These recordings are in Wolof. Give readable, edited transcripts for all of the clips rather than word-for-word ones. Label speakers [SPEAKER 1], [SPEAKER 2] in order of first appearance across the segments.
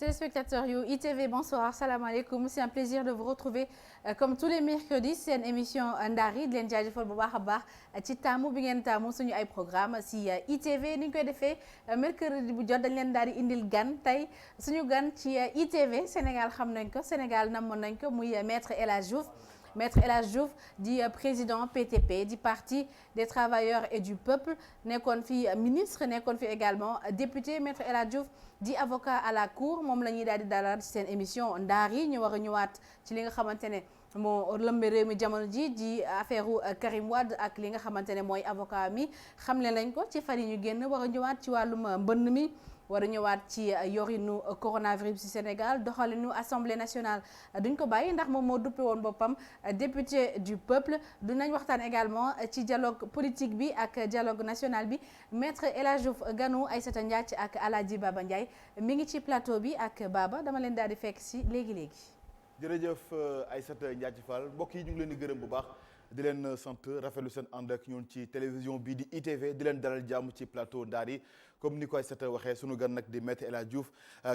[SPEAKER 1] Téléspectateurs yu ITV bonsoir salaamaaleykum c'est un plaisir de vous retrouver comme tous les mercredis seen émission Ndar yi di leen jaajëfal bu baax a baax ci taamu bi ngeen taamu suñu ay programme si ITV ni ñu koy defee mercredi bu jot dañ leen daal di indil gan tey suñu gan ci ITV Sénégal xam nañ ko Sénégal namoon nañ ko muy maître El Hadj Diouf. Maître El Hadj Diouf di président PTP di parti des travailleurs et du peuple nekkoon fi ministre nekkoon fi également député Maître El Hadj Diouf di avocat à la cour moom la ñuy daal di dalal ci seen émission Ndar yi ñu war a ñëwaat ci li nga xamante ne moo lëmbe réew mi jamono ji di affaire Karim Wade ak li nga xamante ne mooy avocat mi xamle lañ ko ci fan yi ñu génn war a ñëwaat ci wàllum mbënn mi. war a ñëwaat ci yorinu coronavirus ci Sénégal doxalinu assemblée nationale duñ ko bàyyi ndax moom moo duppe woon boppam député du peuple dinañ waxtaan également ci dialogue politique bi ak dialogue national bi maître El Hadj Diouf ganu Aïssata Ndiaye ak Aladji Baba Ndiaye mi ngi ci plateau bi ak Baba dama leen daal di fekk si léegi-léegi.
[SPEAKER 2] jërëjëf Aïssata Ndiaye Fall mbokk yi ñu ngi leen di gërëm bu baax di leen sant rafetlu seen ànd ak ñun ci télévision bii di ITV di leen dalal jàmm ci plateau Ndar yi comme ni ko Aïssata waxee sunu gan nag di maître El Hadj Diouf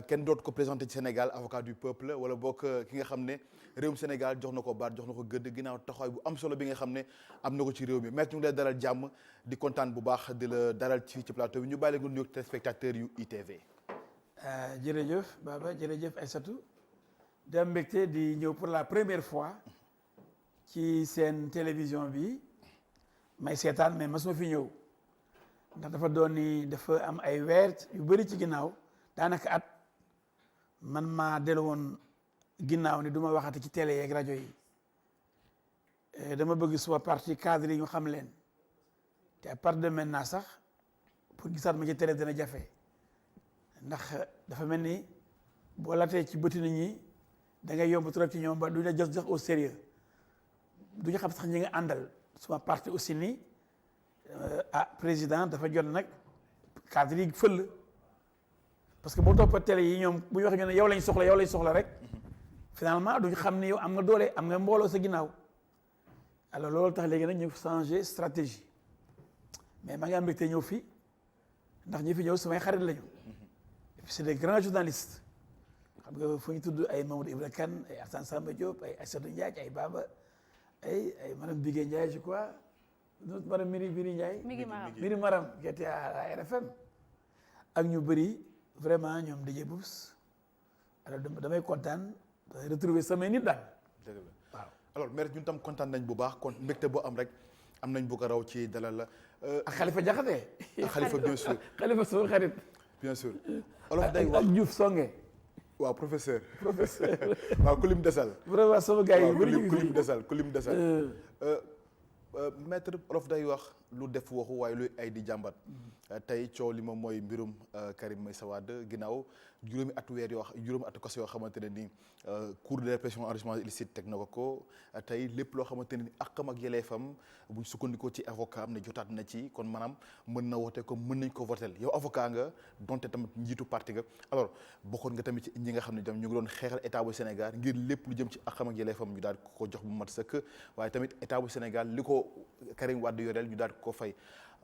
[SPEAKER 2] kenn dootu ko présenté ci Sénégal avocat du peuple wala bokk ki nga xam ne réewum Sénégal jox na ko baat jox na ko gëdd ginnaaw taxawaay bu am solo bi nga xam ne am na ko ci réew mi maître ñu ngi lay dalal jàmm di kontaan bu baax di la dalal ci plateau bi ñu bàyyi la nga nuyoog téléspectateurs yu ITV.
[SPEAKER 3] jërëjëf Baba jërëjëf Aïssatou di am mbégte di ñëw pour la première fois ci seen télévision bi may seetaan mais masuma fi ñëw ndax dafa doon ni dafa am ay weer yu bëri ci ginnaaw daanaka at man maa dellu woon ginnaaw ni du ma waxati ci télé yeeg rajo yi dama bëgg suma parti cadre yi ñu xam leen te à partir de maintenant sax pour gisaat ma ci télé dina jafe ndax dafa mel ni boo latee ci bëti nit ñi da ngay yomb trop ci ñoom ba du la jox au sérieux du ñu xam sax ñi nga àndal suma parti aussi ni président dafa jot nag cadre yi fël parce que boo toppee télé yi ñoom bu ñu waxee ñu ne yow lañ soxla rek finalement duñu xam ni yow am nga doole am nga mbooloo sa ginnaaw alors loolu tax léegi nag ñu changer stratégie mais maa ngi am mbégte ñëw fii ndax ñi fi ñëw samay xarit lañu et puis c'est des grands journalistes xam nga fu ñu tudd ay Mamadou Ibra Kane ay Assane Samba Diop ay Aïssatou Ndiaye ay Baba ay madame Bigué Ndiaye je crois madame Miri Ndiaye. Miri Maram qui était à la RFM ak ñu bëri vraiment ñoom DJ Boubs alors damay kontaan retrouver samay nit daal.
[SPEAKER 2] dëgg la waaw alors maître ñun tam kontaan nañ bu baax kon mbégte boo am rek am nañ bu ko raw ci dalal la.
[SPEAKER 3] ak Khalifa Diakhaté.
[SPEAKER 2] ak Khalifa bien sûr.
[SPEAKER 3] Khalifa sama xarit.
[SPEAKER 2] bien sûr. olof day wax
[SPEAKER 3] ak Diouf Songe.
[SPEAKER 2] waaw professeur. waaw kulim desal.
[SPEAKER 3] vraiment sama gars yi
[SPEAKER 2] kulim desal. maître olof day wax lu def waxu waaye luy ay di jàmbat. tey coow li moom mooy mbirum Karim Meïssa Wade ginnaaw juróomi atu kaso yoo xamante ne ni cour de répression enrichissement illicite teg na ko tey lépp loo xamante ne ni àqam ak yelleefam buñ sukkandikoo ci avocat am ne jotaat na ci kon maanaam mën na wote ko mën nañ ko votel yow avocat nga donte tamit njiitu parti nga alors bokkoon nga tamit ci ñi nga xam ne tam ñu ngi doon xeexal état bu Sénégal ngir lépp lu jëm ci àqam ak yelleefam ñu daal ko jox bu mat sëkk waaye tamit état bu Sénégal li ko Karim Wade yoreel ñu daal ko fay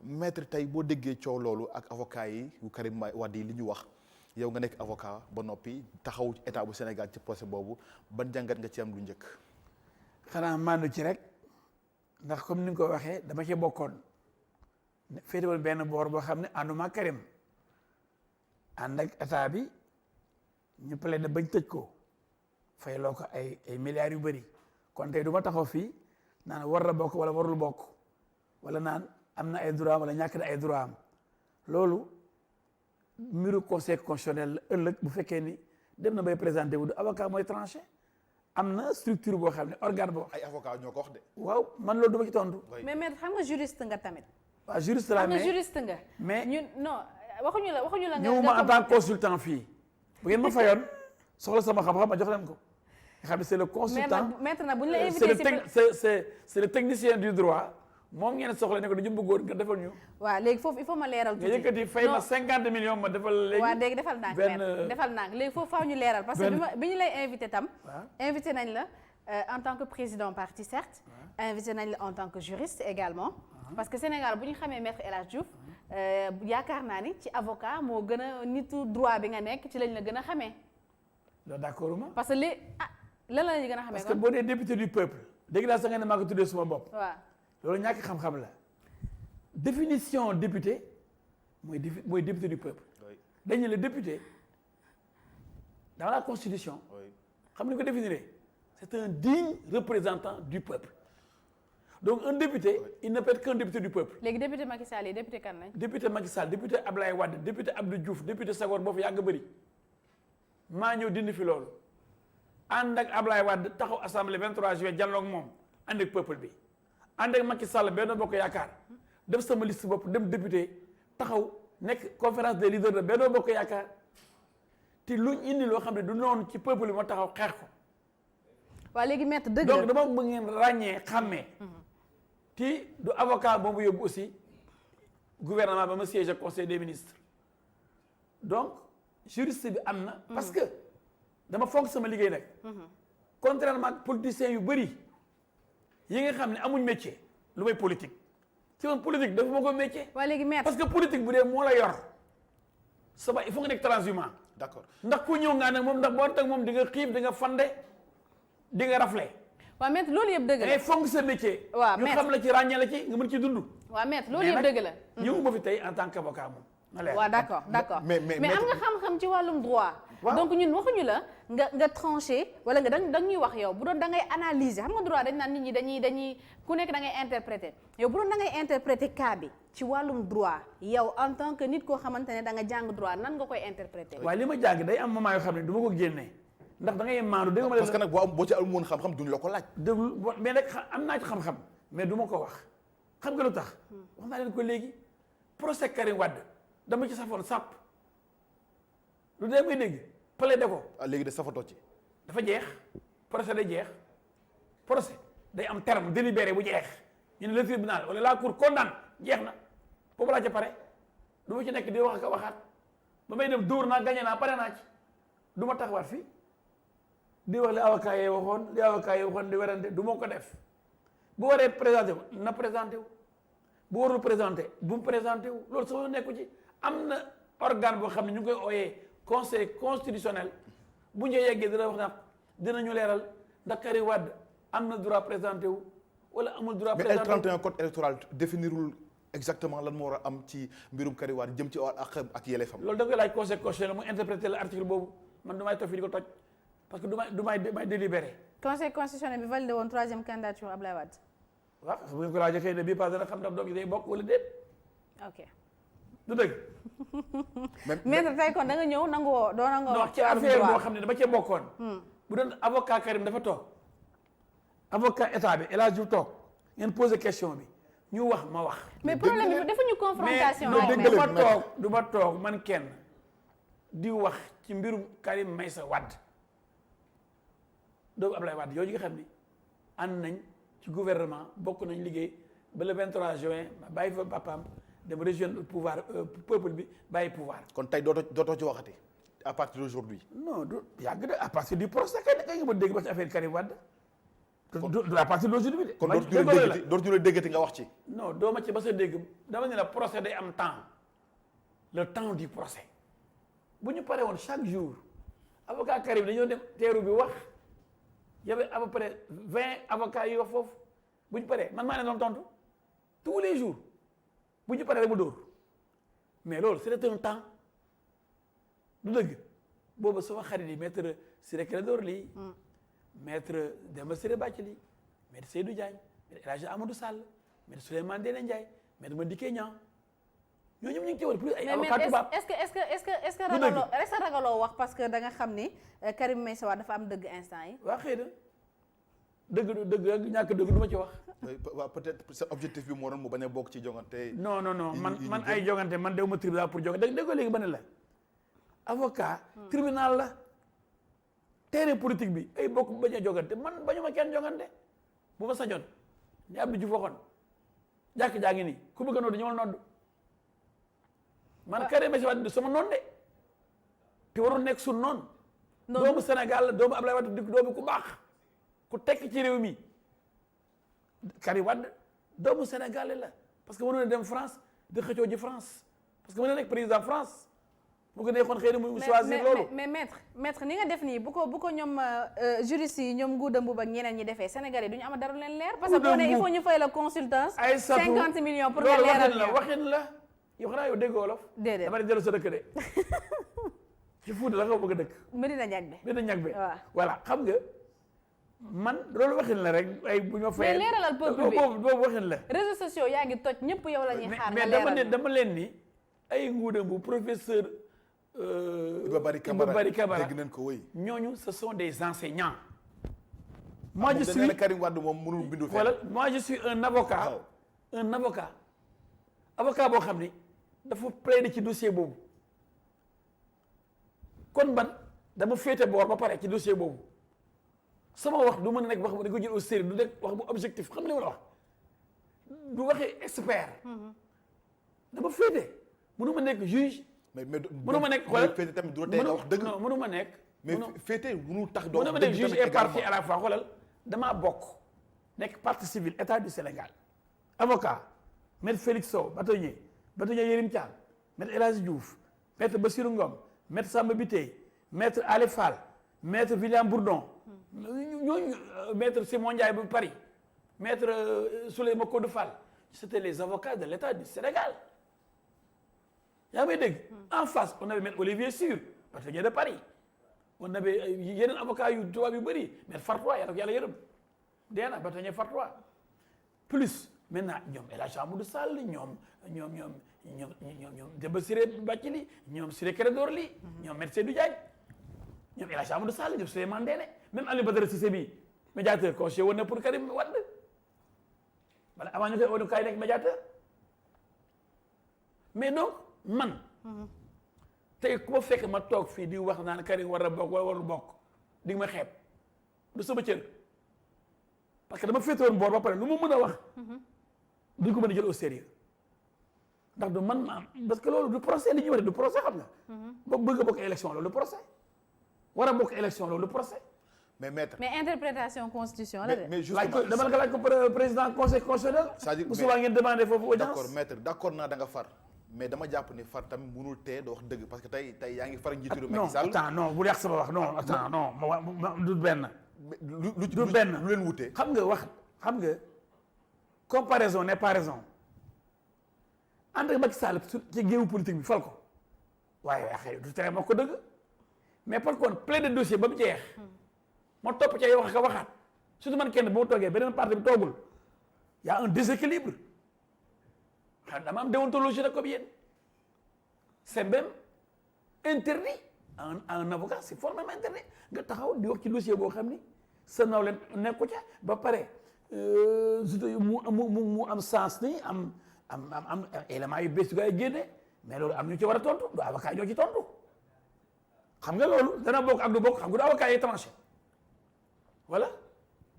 [SPEAKER 2] maître tey boo déggee coow loolu ak avocat yi yu Karim Wade yi li ñu wax yow nga nekk avocat ba noppi taxaw état bu Sénégal ci procès boobu ban jàngat nga ci am lu njëkk.
[SPEAKER 3] xanaa maandu ci rek ndax comme ni nga ko waxee dama ci bokkoon féetewal benn boor boo xam ne ànduma Karim ànd ak état bi ñu plaidé bañ tëj ko fay loo ko ay milliards yu bëri kon tey du ma taxaw fii naan war na bokk wala warul bokk wala naan am na ay droit wala ñàkk na ay droit am loolu mbiru conseil constitutionnel la ëllëg bu fekkee ni dem na bay présenté wu du avocat mooy tranché am na structure boo xam ne organe boo.
[SPEAKER 2] ay avocat ñoo ko wax de.
[SPEAKER 3] waaw man loolu dama ci tontu.
[SPEAKER 1] mais maître xam nga juriste nga tamit.
[SPEAKER 3] waaw juriste la mais
[SPEAKER 1] juriste nga. mais ñun non waxuñu la.
[SPEAKER 3] ñëwuma en tant que consultant fii bu ngeen ma fayoon soxla sama xam-xam ma jox leen ko. nga xam ne c'est le consultant
[SPEAKER 1] maître na bu ñu la invité
[SPEAKER 3] c'est le technicien du droit moom ngeen soxla ne ko dañu bëggoon nga defal ñu.
[SPEAKER 1] waaw léegi foofu il faut ma leeral tuuti.
[SPEAKER 3] nga yëkkati fay ma 50 millions ma defal léegi.
[SPEAKER 1] waaw léegi defal naa ko defal naa ko léegi foofu faaw ñu leeral. parce que bi ñu lay invité tam. invité nañ la en tant que président parti certes. invité nañ la en tant que juriste également. parce que Sénégal bu ñu xamee maître El Hadj Diouf yaakaar naa ni ci avocat moo gën a nitu droit bi nga nekk ci lañ la gën a xamee.
[SPEAKER 3] loolu d'accord ma.
[SPEAKER 1] parce que li lan la ñuy gën a xamee
[SPEAKER 3] parce que boo dee député du peuple dégg naa sax nga ne maa ko tuddee suma bopp.
[SPEAKER 1] waaw
[SPEAKER 3] loolu ñàkk xam-xam la définition député mooy député du peuple. dañu le député dans la constitution. xam nga ni ko définir c'est un digne représentant du peuple. donc un député il ne peut être qu'un député du peuple.
[SPEAKER 1] léegi député Macky Sall yi député kan lañ.
[SPEAKER 3] député Macky Sall député Ablaye Wade député Abdou Diouf député Senghor boo fi yàgg bëri maa ñëw dindi fi loolu ànd ak Ablaye Wade taxaw assemblée 23 juillet jàlloo ak moom ànd ak peuple bi ànd ak Macky Sall Benno Bokk Yaakaar def sama liste bopp dem député taxaw nekk conférence des leaders de Benno Bokk Yaakaar te luñ indi loo xam ne du noonu ci peuple bi ma taxaw xeex ko.
[SPEAKER 1] waaw léegi maître dëgg
[SPEAKER 3] donc dama bëgg ngeen ràññee xàmmee. ti du avocat boobu yóbbu aussi gouvernement ba ma siège conseil des ministres donc juriste bi am na. parce que dama fonk sama liggéey nag. contrairement ak politiciens yu bëri yi nga xam ne amuñ métier lu may politique ci man politique dafa ma ko métier.
[SPEAKER 1] waaw léegi maître
[SPEAKER 3] parce que politique bu dee moo la yor ça il faut nga nekk transhumant.
[SPEAKER 2] d'accord
[SPEAKER 3] ndax ku ñëw nga ne moom ndax boo teg moom di nga xiif di nga fande di nga rafle.
[SPEAKER 1] waaw maître loolu yëpp dëgg la
[SPEAKER 3] mais fonk sa métier.
[SPEAKER 1] waaw
[SPEAKER 3] ñu xam la ci ràññee la ci nga mën ci dund.
[SPEAKER 1] waaw maître loolu yëpp dëgg la.
[SPEAKER 3] ñëwuma fi tey en tant qu'avocat moom.
[SPEAKER 1] waaw d'accord
[SPEAKER 2] mais
[SPEAKER 1] am nga xam-xam ci wàllum droit. donc ñun waxuñu la nga tranché wala nga da ñuy wax yow bu doon da ngay analyser xam nga droit dañ naan nit ñi dañuy ku nekk da ngay interpréter yow bu doon da ngay interpréter cas bi ci wàllum droit yow en tant que nit koo xamante ne da nga jàng droit nan nga koy interpréter.
[SPEAKER 3] waaye li ma jàng day am moment yoo xam ne du ma ko génnee ndax da ngay maandu dégg nga.
[SPEAKER 2] parce que nag boo ci amul woon xam-xam duñ la ko laaj.
[SPEAKER 3] déglu mais nag am naa ci xam-xam mais du ma ko wax xam nga lu tax. wax naa leen ko léegi procès Karim Wade dama ci safoon sàpp lu dee may dégg plaidé ko.
[SPEAKER 2] léegi de safatoo ci.
[SPEAKER 3] dafa jeex procès day jeex procès day am terme délibéré bu jeex ñu ne le tribunal wala la cour condamne jeex na boobu laa ca pare du ma ci nekk di wax ak waxaat ba may dem dóor naa gagné naa pare naa ci du ma taxawaat fii di wax li avocat yi waxoon di werante du ma ko def bu waree présenté wu na présenté wu bu warul présenté bu mu présenté wu loolu sama nekku ci am na organe boo xam ne ñu ngi koy ooyee conseil constitutionnel bu ñu yeggee dina wax nag dinañu leeral ndax Karim Wade am na droit présenté wu wala amul droit présenté wu.
[SPEAKER 2] mais L31 code électoral définirul exactement lan moo war a am ci mbirum Karim Wade jëm ci ak yelleefam.
[SPEAKER 3] loolu da nga koy laaj conseil constitutionnel mu interpréter l'article boobu man du may toog fii di ko toj parce que du may délibéré.
[SPEAKER 1] conseil constitutionnel bi validé woon 3e candidature Ablaye Wade.
[SPEAKER 3] waaw bu ngeen ko laajee xëy na bii passé na xam ndax doom yi day bokk wala déet.
[SPEAKER 1] ok.
[SPEAKER 3] du dëgg.
[SPEAKER 1] mais tey kon da nga ñëw nangoo doo nangoo wax
[SPEAKER 3] ci affaire boo xam ne dama cee bokkoon. bu doon avocat Karim dafa toog avocat état bi El Hadj Diouf toog ngeen posé question bi ñu wax ma wax.
[SPEAKER 1] mais problème bi defuñu confrontation.
[SPEAKER 3] mais du ma toog man kenn di wax ci mbirum Karim Meïssa Wade doomu Ablaye Wade yooyu nga xam ni ànd nañ ci gouvernement bokk nañ liggéey ba le 23 juin ma bàyyi fa papaam dem rejoindre pouvoir peuple bi bàyyi pouvoir.
[SPEAKER 2] kon tey dootoo ci waxati à partir d'aujourd'hui.
[SPEAKER 3] non du yàgg na à partir du procès kay nga ma dégg ba ci affaire Karim Wade. du à partir d'aujourd'hui de.
[SPEAKER 2] kon dootuñu la déggati nga wax ci.
[SPEAKER 3] non doo ma ci ba sa dégg dama ne la procès day am temps le temps du procès bu ñu paree woon chaque jour avocat Karim dañoo dem teeru bi wax y avait à peu près 20 avocats yi wax foofu bu ñu paree man maa leen doon tontu tous les jours bu ñu paree rek mu dóor mais loolu c'était un temps du dëgg boobu sama xarit yi maître Ciré Clédor Ly maître Demba Ciré Bathily maître Seydou Diagne maître El Hadji Amadou Sall maître Souleymane Ndéné Ndiaye maître Madické Niang ñooñu ñu ngi ci woon plus ay avocat tubaab.
[SPEAKER 1] est-ce que ragaloo wax parce que da nga xam ni Karim Meïssa Wade dafa am dëgg instant yi.
[SPEAKER 3] waa xëy na dëgg ak ñàkk dëgg du ma ci wax.
[SPEAKER 2] waaw peut-être sa objectif bi moo doon mu bañ a bokk ci jongante.
[SPEAKER 3] non man ay jongante man dew ma tribunal pour jongante dégg nga léegi ba ne la avocat. tribunal la. terrain politique bi ay bokk bañ a jongante man bañu ma kenn jongante bu ma sañoon ni Abdou Diouf waxoon jàkk jaa ngi nii ku bëgg a nodd ñëwal nodd man Karim Meïssa Wade sama noon de te waroon nekk suñ noonu doomu Sénégal la doomu Ablaye Wade doomu ku baax ku tekk ci réew mi Karim Wade doomu Sénégal la parce que mënoon na dem France di xëccoo ji France parce que mën na nekk président France bu ko neexoon xëy na mu choisir loolu.
[SPEAKER 1] mais maître ni nga def nii bu ko ñoom juristes yi ñoom Ngouda Mboup ak ñeneen ñi defee Sénégalais yi du ñu am dara lu leen leer. parce que boo nee il faut ñu fay la consultance.
[SPEAKER 3] ay satu
[SPEAKER 1] 50 millions pour nga leeral
[SPEAKER 3] loolu waxin la yow xanaa yow dégg wolof.
[SPEAKER 1] déedéet
[SPEAKER 3] dama di dellu sa dëkk de. ci Fuuta la nga bëgg a dëkk.
[SPEAKER 1] Medina Ñagbe.
[SPEAKER 3] Medina Ñagbe.
[SPEAKER 1] waaw
[SPEAKER 3] voilà xam nga man loolu waxin la rek ay bu ñu fayee.
[SPEAKER 1] mais leeralal peuple bi
[SPEAKER 3] boobu waxin la.
[SPEAKER 1] réseaux sociaux yaa ngi toj ñëpp yow la ñuy xaar nga
[SPEAKER 3] mais
[SPEAKER 1] leeral
[SPEAKER 3] dama leen ni ay Ngouda Mboup professeur.
[SPEAKER 2] Iba Bari Camara dégg nañ ko wëy.
[SPEAKER 3] ñooñu ce sont des enseignants. moi je suis
[SPEAKER 2] Karim Wade moom mënul bindu.
[SPEAKER 3] voilà moi je suis un avocat. un avocat boo xam ni dafa plaider ci dossier boobu. kon ban dama féete boor ba pare ci dossier boobu sama wax du mën a nekk wax dañ ko jël au sérieux du nekk wax bu objectif xam nga li ma la wax du waxi expert. dama féete mënu ma nekk juge. mënu ma nekk xoolal
[SPEAKER 2] féete tamit du tey nga wax dëgg.
[SPEAKER 3] non mënu ma nekk.
[SPEAKER 2] mais féete mënu tax doo
[SPEAKER 3] mënu ma nekk juge et partie à la fois xoolal damaa bokk nekk partie civile état du Sénégal. avocat maître Félix Sow bâtonnier Yérim Thiam maître El Hadji Diouf maître Bassirou Ngom maître Samba Bitèye maître Ali Fall maître William Bourdon ñooñu maître Simon Ndiaye bu Paris maître Souleymane Codé Fall c'était les avocats de l'État du Sénégal yaa may dégg en face on avait maître Olivier Sur bâtonnier de Paris on avait yeneen avocats yu tubaab yu bëri maître Fartois yàlla ko yàlla yërëm dee na bâtonnier Fartois plus maintenant ñoom El Hadj Amadou Sall ñoom Demba Ciré Bathily ñoom Ciré Clédor Ly ñoom maître Seydou Diagne ñoom El Hadj Amadou Sall ñoom Souleymane Ndéné même Aliou Badara Cissé bi médiateur conseiller woon na pour Karim Wade wala avant ñu koy woon kaay nekk médiateur mais donc man tey ku ma fekk ma toog fii di wax naan Karim war a bokk wala warul bokk di nga ma xeeb du sama cër parce que dama féetewoon boor ba pare lu mu mën a wax duñ ko mën a jël au sérieux ndax du man parce que loolu du procès li ñuy wax du procès xam nga ba bëgg a bokk élection loolu du procès war a bokk élection loolu du procès
[SPEAKER 2] mais maître
[SPEAKER 1] mais interprétation constitution la de
[SPEAKER 2] mais justement
[SPEAKER 3] dama la ko laaj ko président conseil constitutionnel
[SPEAKER 2] c'est-à-dire
[SPEAKER 3] bu subaa ngeen demandé foofu audience
[SPEAKER 2] d'accord maître d'accord naa da nga far mais dama jàpp ni far tamit mënul tee da wax dëgg parce que tey yaa ngi far njiitu réew Macky Sall
[SPEAKER 3] non attends non bu yàq sama wax non attends non du benn
[SPEAKER 2] lu benn lu leen wutee
[SPEAKER 3] xam nga comparaison n'est pas raison ànd ak Macky Sall ci géewu politique bi fal ko waaye xëy du tere moo ko dëgg mais par contre plaider dossier ba mu jeex ma topp ca wax ka waxaat surtout man kenn boo toogee beneen parti bi toogul y a un déséquilibre xam dama am déontologie nag comme yéen c'est même interdit à un avocat c'est formellement interdit nga taxaw di wax ci dossier boo xam ni sa naw leen nekku ca ba pare mu am sens ni am élément yu bees yu gaa yi génne mais loolu am ñu ci war a tontu du avocat ñoo ci tontu xam nga loolu dana bokk ak du bokk xam nga du avocat yi tranché voilà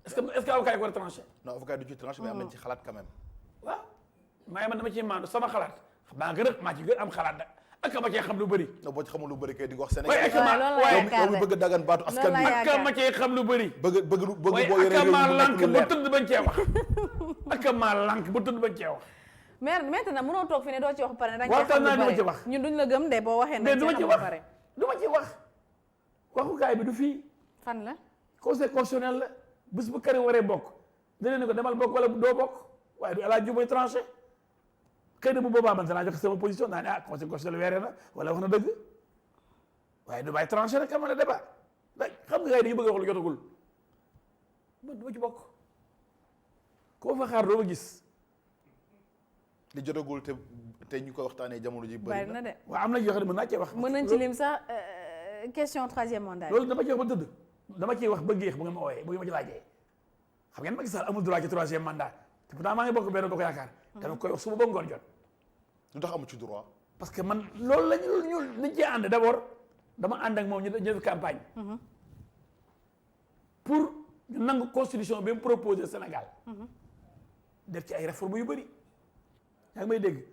[SPEAKER 3] est-ce que avocat yi ko war a tranché
[SPEAKER 2] non avocat du ci tranché mais am nañ ci xalaat quand même
[SPEAKER 3] waaw maa man dama ciy maandu sama xalaat maa ci gën am xalaat ak ma cee xam lu bëri.
[SPEAKER 2] non boo ci xamul lu bëri kay di nga wax Sénégal.
[SPEAKER 3] waaye
[SPEAKER 2] yow mi bëgg a dagan baatu askan wi.
[SPEAKER 3] ak ma cee xam lu bëri.
[SPEAKER 2] bëgg boo yoree réew mi
[SPEAKER 3] maa lànk ba tëdd bañ cee wax. ak maa lànk ba tëdd bañ cee wax.
[SPEAKER 1] mais maintenant mënoo toog fi ne doo ci wax pare dañ
[SPEAKER 3] waxtaan naa duma ci wax
[SPEAKER 1] ñun duñ la gëm de boo waxee dañ ci wax pare
[SPEAKER 3] duma ci wax waxukaay bi du fii
[SPEAKER 1] fan la
[SPEAKER 3] conseil constitutionnel la bés bu Karim waree bokk dina ne ko demal bokk wala doo bokk waaye du El Hadj Diouf mooy tranché xëy na bu boobaa man danaa joxe sama position naa ne conseil constitutionnel weeree na wala wax na dëgg waaye du bàyyi tranché rek am na débat xam nga gars yi dañu bëgg a wax lu jotagul man duma ci bokk koo fa xaar doo ma gis
[SPEAKER 2] li jotagul te ñu koy waxtaanee jamono ji bëri na
[SPEAKER 1] de
[SPEAKER 3] waaw am na yoo xam ne mën naa cee wax
[SPEAKER 1] mën nañ ci lim sax question troisième mandat
[SPEAKER 3] loolu dama ciy wax ba tëdd dama ciy wax ba géex bu ngeen ma ooyee bu ngeen ma ci laajee xam ngeen Macky Sall amul droit ci troisième mandat te pourtant maa ngi bokk benn bokk yaakaar dama koy wax suba ba ngoon jot
[SPEAKER 2] lu tax amu ci droit
[SPEAKER 3] parce que man loolu lañu dañ cee ànd d'abord dama ànd ak moom ñu def campagne pour ñu nangu constitution bi mu proposé Sénégal def ci ay réformes yu bëri yaa ngi may dégg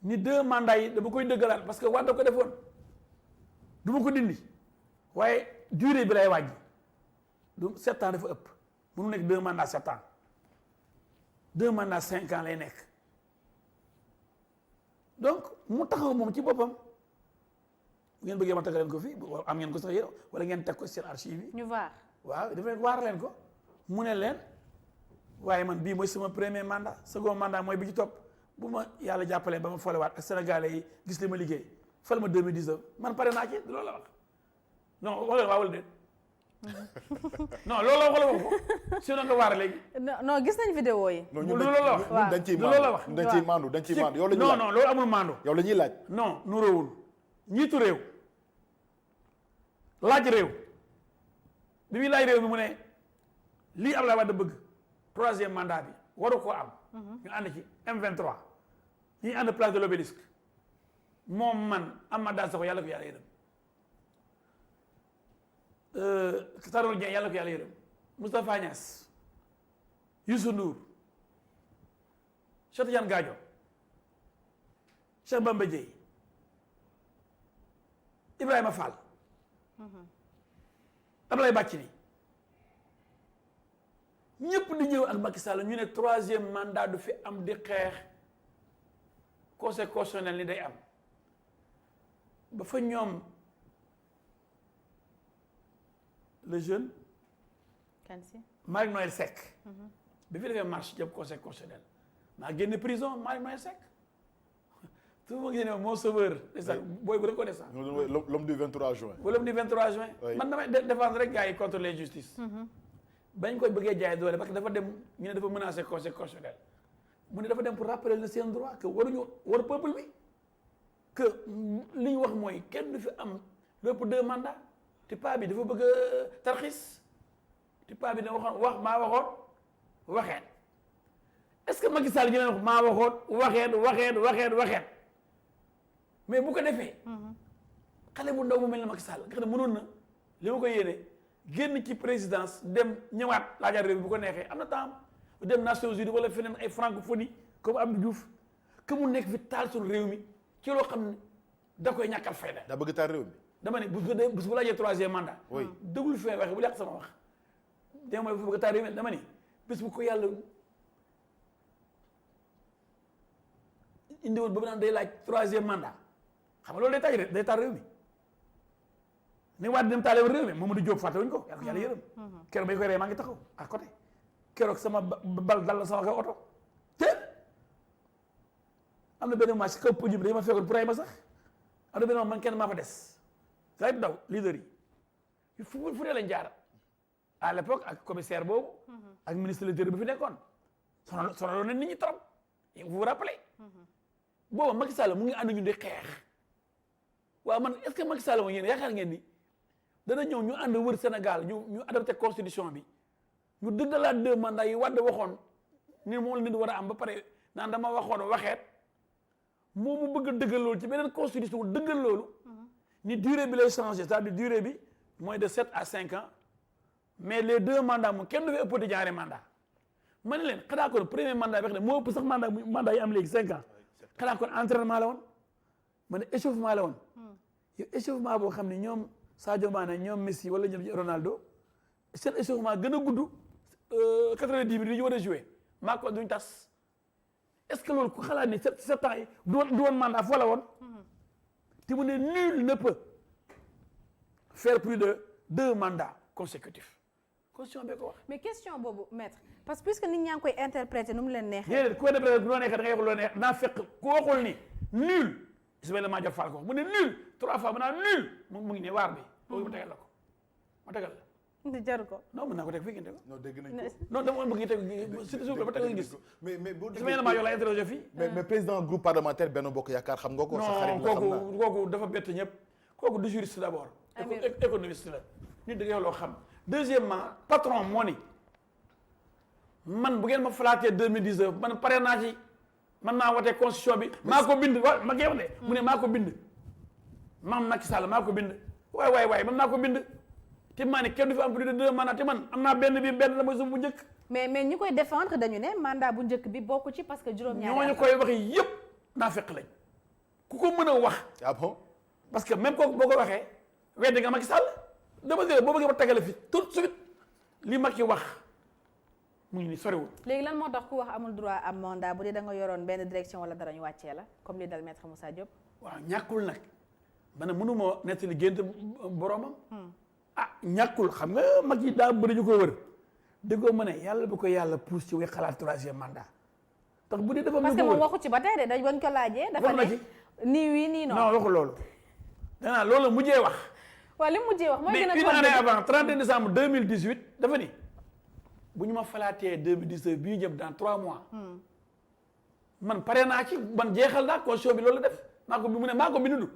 [SPEAKER 3] ni 2 mandats yi dama koy dëggalaat parce que Wade ko defoon du ma ko dindi waaye durée bi lay wàññi du 7 ans dafa ëpp mënu nekk 2 mandats 7 ans 2 mandats 5 ans lay nekk donc mu taxaw moom ci boppam bu ngeen bëggee ma taggal leen ko fii am ngeen ko sax yéen wala ngeen teg ko seen archive yi.
[SPEAKER 1] ñu vaar.
[SPEAKER 3] waaw dafa leen waar leen ko mu ne leen waaye man bii mooy sama premier mandat second mandat mooy bi ci topp bu ma yàlla jàppalee ba ma folewaat ak sénégalais yi gis li ma liggéey fal ma 2019 man pare naa ci loolu la wax non wax leen waaw wala déet non loolu la wax la wax ko sinon nga waar léegi.
[SPEAKER 1] non gis nañ vidéo yi.
[SPEAKER 2] ñun
[SPEAKER 3] loolu la wax
[SPEAKER 2] dañ ciy maandu dañ ciy maandu yow la ñuy laaj
[SPEAKER 3] non loolu amul maandu.
[SPEAKER 2] yow la ñuy laaj.
[SPEAKER 3] non nu réewul ñiitu réew laaj réew bi muy laaj réew mi mu ne lii Abdoulaye Wade bëgg troisième mandat bi waru koo am. ñu ànd ci M23 ñi ànd place de l'Obélisque moom man Amath Dansokho yàlla ko yàlla yërëm Tanor Dieng yàlla ko yàlla yërëm Moustapha Niasse Youssou Ndour Cheikh Tidiane Gadio Cheikh Bamba Dièye Ibrahima Fall Abdoulaye Bathily ñëpp di ñëw ak Macky Sall ñu ne troisième mandat du fi am di xeex conseil constitutionnel ni day am ba fa ñoom le jeune
[SPEAKER 1] kan si
[SPEAKER 3] Malick Noël Seck bi fi defee marche jëm conseil constitutionnel maa génne prison Malick Noël Seck tout le monde génne mon sauveur sax booy bu reconnaissant
[SPEAKER 2] l'homme du 23 juin
[SPEAKER 3] wala l'homme du 23 juin man damay défendre rek gars yi contre l'injustice bañ koy bëggee jaay doole parce que dafa dem ñu ne dafa menacer conseil constitutionnel mu ne dafa dem pour rappeler le seen droit que waruñu war peuple bi que li ñu wax mooy kenn du fi am lépp 2 mandats te paa bi dafa bëgg a tarxis te paa bi ne waxoon wax maa waxoon waxeet est-ce que Macky Sall ñu leen wax maa waxoon waxeet mais bu ko defee xale bu ndaw mu mel ne Macky Sall nga xam ne mënoon na li ma ko yéene génn ci présidence dem ñëwaat laajaat réew mi bu ko neexee am na temps dem Nations Unies wala feneen ay francophonie comme Abdou Diouf que mu nekk fi taal suñu réew mi ci loo xam ne da koy ñàkkal fayda.
[SPEAKER 2] daa bëgg taal réew mi.
[SPEAKER 3] dama ne bu laajee 3e mandat.
[SPEAKER 2] oui
[SPEAKER 3] déglu fi may waxee bu yàq sama wax. dama ne bu bëgg taal réew mi dama ne bés bu ko yàlla indiwoon ba mu naan day laaj 3e mandat xam nga loolu day taal réew mi. ni waat dem taale réew mi Mamadou Diop fàtte wuñ ko yàlla yërëm keroog bay koy ree maa ngi taxaw à côté keroog sama bal dal la sama kaw oto te am na benn moment si kaw podium bi dañu ma fekkoon pour ay ma sax am na benn moment man kenn maa fa des saa it daw leader yi fu dee lañ jaar à l'époque ak commissaire boobu ak ministre de l'Intérieur bi fi nekkoon sonaloon na nit ñi trop vous vous rappelez booba Macky Sall mu ngi ànd ñu di xeex waaw man est-ce que Macky Sall moom yéen yaakaar ngeen ni dana ñëw ñu ànd wër Sénégal ñu adopté constitution bi ñu dëggalaat 2 mandats yi Wade waxoon ni moom la nit war a am ba pare naan dama waxoon waxeet moom mu bëgg a dëggal loolu ci beneen constitution dëggal loolu ni durée bi lay changé c'est-à-dire durée bi moins de 7 à 5 ans mais les 2 mandats moom kenn du fi ëppati ñaari mandat ma ne leen xanaa kon premier mandat bi xam ne moo ëpp sax mandat yi am léegi 5 ans xanaa kon entraînement la woon ma ne échauffement la woon yow échauffement boo xam ne ñoom Sadio Mané ñoom Messi wala ñoom Ronaldo seen échauffement gën a gudd 90 minutes yi ñu war a joué maa ko duñ tas est-ce que loolu ku xalaat ni 7 ans yi du woon mandat foo la woon te mu ne nul ne peut faire plus de 2 mandats consécutifs constitution bee ko wax.
[SPEAKER 1] mais question boobu maître parce que puisque nit ñaa ngi koy interpréter nu mu leen neexee.
[SPEAKER 3] déedéet ku interpréter bu loo neexee da ngay wax loo neex naa fekk ku waxul ni nul Ismaïla Madior Fall ko mu ne nul 3 fois mu naan nul mu ngi ne waar bi. boobu ma tegal la ko ma tegal la.
[SPEAKER 1] jaru ko.
[SPEAKER 3] non mën naa ko teg fii ngeen teg.
[SPEAKER 2] non dégg nañ ko.
[SPEAKER 3] non dama bëgg teg surtout ba tegal gis.
[SPEAKER 2] mais boo
[SPEAKER 3] Ismaïla Madior la interrogé fii.
[SPEAKER 2] mais président groupe parlementaire Benno Bokk Yaakaar xam nga ko. sa xarit la xam naa
[SPEAKER 3] non kooku dafa bett ñëpp kooku du juriste d'abord. économiste la nit da ngay loo xam. deuxièmement patron moo ni man bu ngeen ma falaatee 2019 man pare naa ci man naa wote constitution bi maa ko bind wa ma ngi wax de mu ne maa ko bind maam Macky Sall maa ko bind waay man maa ko bind te maa ne kenn du fi am plus de 2 mandats te man am naa benn la mooy suuf bu njëkk.
[SPEAKER 1] mais ñi koy défendre dañu ne mandat bu njëkk bi bokku ci parce que juróom-ñaari
[SPEAKER 3] ñooñu koy wax yëpp naa fekk lañ ku ko mën a wax.
[SPEAKER 2] ah bon
[SPEAKER 3] parce que même kooku boo ko waxee weddi nga Macky Sall dama dégg boo bëggee ba tegale fi tout de suite li Macky wax mu ngi ni soriwul.
[SPEAKER 1] léegi lan moo tax ku wax amul droit am mandat bu dee da nga yoroon benn direction wala dara ñu wàccee la comme li dal maître Moussa Diop.
[SPEAKER 3] waaw ñàkkul nag ma ne mënuma nettali gént boromam. ah ñàkkul xam nga mag yi daa bëri ñu ko wër déggoo ma ne yàlla bu ko yàlla pousse ci way xalaat 3e mandat. tax bu dee dafa
[SPEAKER 1] parce que moom waxu ci ba tey de dañ bañ ko laajee. dafa ne nii oui nii non.
[SPEAKER 3] non waxu loolu. danaa loolu mujjee wax.
[SPEAKER 1] waaw li mujjee wax mooy gën a.
[SPEAKER 3] mais une année avant 31 décembre 2018 dafa ni bu ñu ma falaatee 2019 bii jëm dans 3 mois. man pare naa ci man jeexal naa constitution bi loolu la def maa ko bi mu ne maa ko bindu.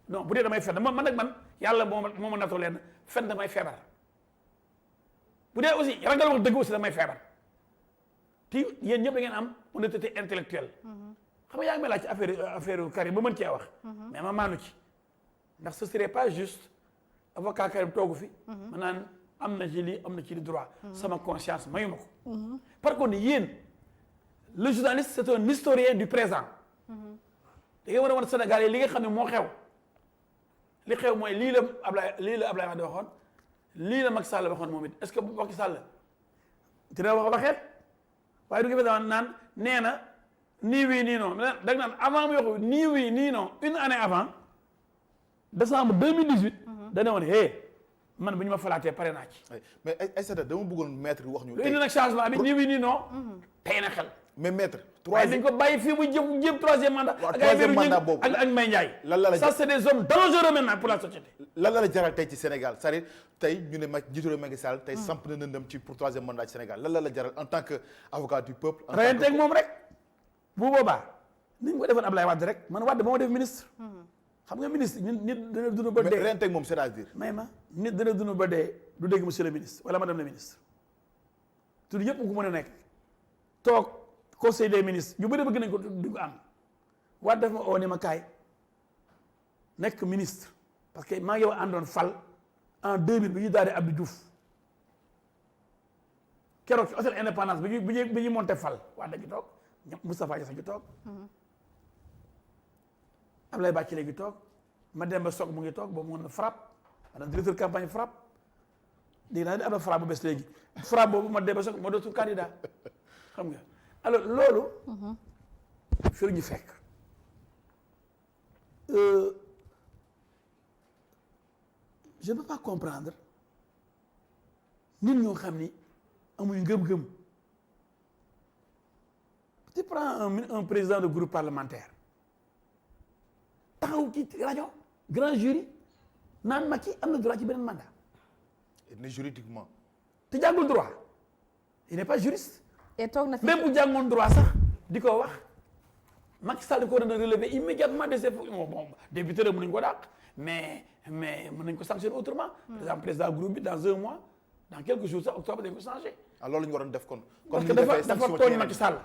[SPEAKER 3] non bu dee damay fen man nag man yàlla moo ma natoo leen fen damay feebar. bu dee aussi ragal wax dëgg aussi damay feebar. te yéen ñëpp da ngeen am honnêteté intellectuelle. xam nga yaa ngi may laaj ci affaire Karim ba mën cee wax. mais ma maanu ci. ndax ce serait pas juste avocat Karim toogu fi. ma naan am na ci lii am na ci li droit. sama conscience mayu ma ko. par contre yéen le journaliste c'est un historien du présent. da ngeen war a wan Sénégal yi li nga xam ne moo xew. li xew mooy lii la Ablaye Wade waxoon lii la Macky Sall waxoon moom it est-ce que Macky Sall dina wax waxeet waaye du nga fi daan naan nee na nii oui nii non da nga naan avant mu wax nii oui nii non une année avant décembre 2018. da ne woon man bu ñu ma falaatee pare naa ci.
[SPEAKER 2] mais Aïssata dama bëggoon maître wax ñu.
[SPEAKER 3] lu indi nag changement bi nii oui nii non. tey na xel.
[SPEAKER 2] mais maître.
[SPEAKER 3] waaye dañ ko bàyyi fii muy jëm 3e mandat.
[SPEAKER 2] waaw 3e mandat boobu
[SPEAKER 3] ak Mbaye Ndiaye.
[SPEAKER 2] lan la
[SPEAKER 3] ça c'est des hommes dangereux maintenant pour la société.
[SPEAKER 2] lan la jaral tey ci Sénégal c'est-à-dire tey ñu ne njiitu réew Macky Sall tey samp na ndëndam ci pour 3e mandat ci Sénégal lan la jaral en tant que avocat du peuple. en tant que
[SPEAKER 3] reyanteeg moom rek. bu boobaa ni mu ko defoon Ablaye Wade rek man Wade moo def ministre. xam nga ministre nit dana dund ba dee.
[SPEAKER 2] mais reyanteeg moom c'est-à-dire.
[SPEAKER 3] may ma nit dana dund ba dee du dégg monsieur le ministre wala madame la ministre. te du ñëpp ku mën a nekk toog. conseil des ministres ñu bëri bëgg nañ ko du ko am waa def ma oo ne ma kaay nekk ministre parce que maa ngi yow àndoon fal en 2000 bi ñu daal di Abdou Diouf keroog ci hôtel Indépendance bi ñuy monté fal waa dëgg toog Moustapha Niasse gi toog Ablaye Bathily gi toog Mademba Sock mu ngi toog boobu mu ngi FRAPP maanaam directeur campagne FRAPP léegi nag am na FRAPP bu bees léegi FRAPP boobu Mademba Sock moo dootul candidat xam nga alors loolu. fi la ñu fekk. je ne peux pas comprendre nit ñoo xam ni amuñu ngëm-ngëm. tu prends un président de groupe parlementaire taxaw ci rajo grand jury naan Macky am na droit ci beneen mandat.
[SPEAKER 2] ne juridiquement.
[SPEAKER 3] te jàngul droit il n'est pas juriste.
[SPEAKER 1] et toog na fi
[SPEAKER 3] même bu jàngoon droit sax di ko wax Macky Sall ko war a relever immédiatement de ses bon député la mën nañu ko dàq mais mën nañu ko sanctionner autrement. par exemple président groupe bi dans un mois dans quelques jours sax octobre dañu ko changé.
[SPEAKER 2] ah loolu la ñu waroon def kon.
[SPEAKER 3] parce que dafa tooñ Macky Sall.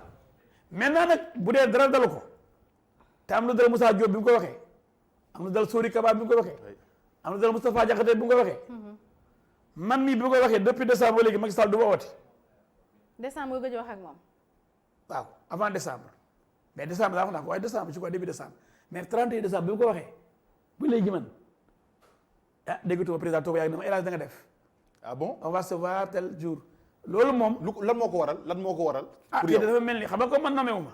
[SPEAKER 3] maintenant nag bu dee dara dalu ko te am na dara Moussa Diop bi mu ko waxee am na dara Sori Kaba bi mu ko waxee am na dara Moustapha Diakhaté bi mu ko waxee man mii bi mu koy waxee depuis décembre ba léegi Macky Sall du ma woote.
[SPEAKER 1] décembre nga gëj wax ak moom.
[SPEAKER 3] waaw avant décembre mais décembre daa wax naa ko waaye décembre je crois début décembre mais 31 décembre bi mu ko waxee ba léegi man ah déggatuma président Touba yaa ngi ne ma élage da nga def.
[SPEAKER 2] ah bon
[SPEAKER 3] on va se voir tel jour. loolu moom
[SPEAKER 2] lan moo ko waral lan moo ko waral.
[SPEAKER 3] ah kii dafa mel ni xam nga comme man nommé wu ma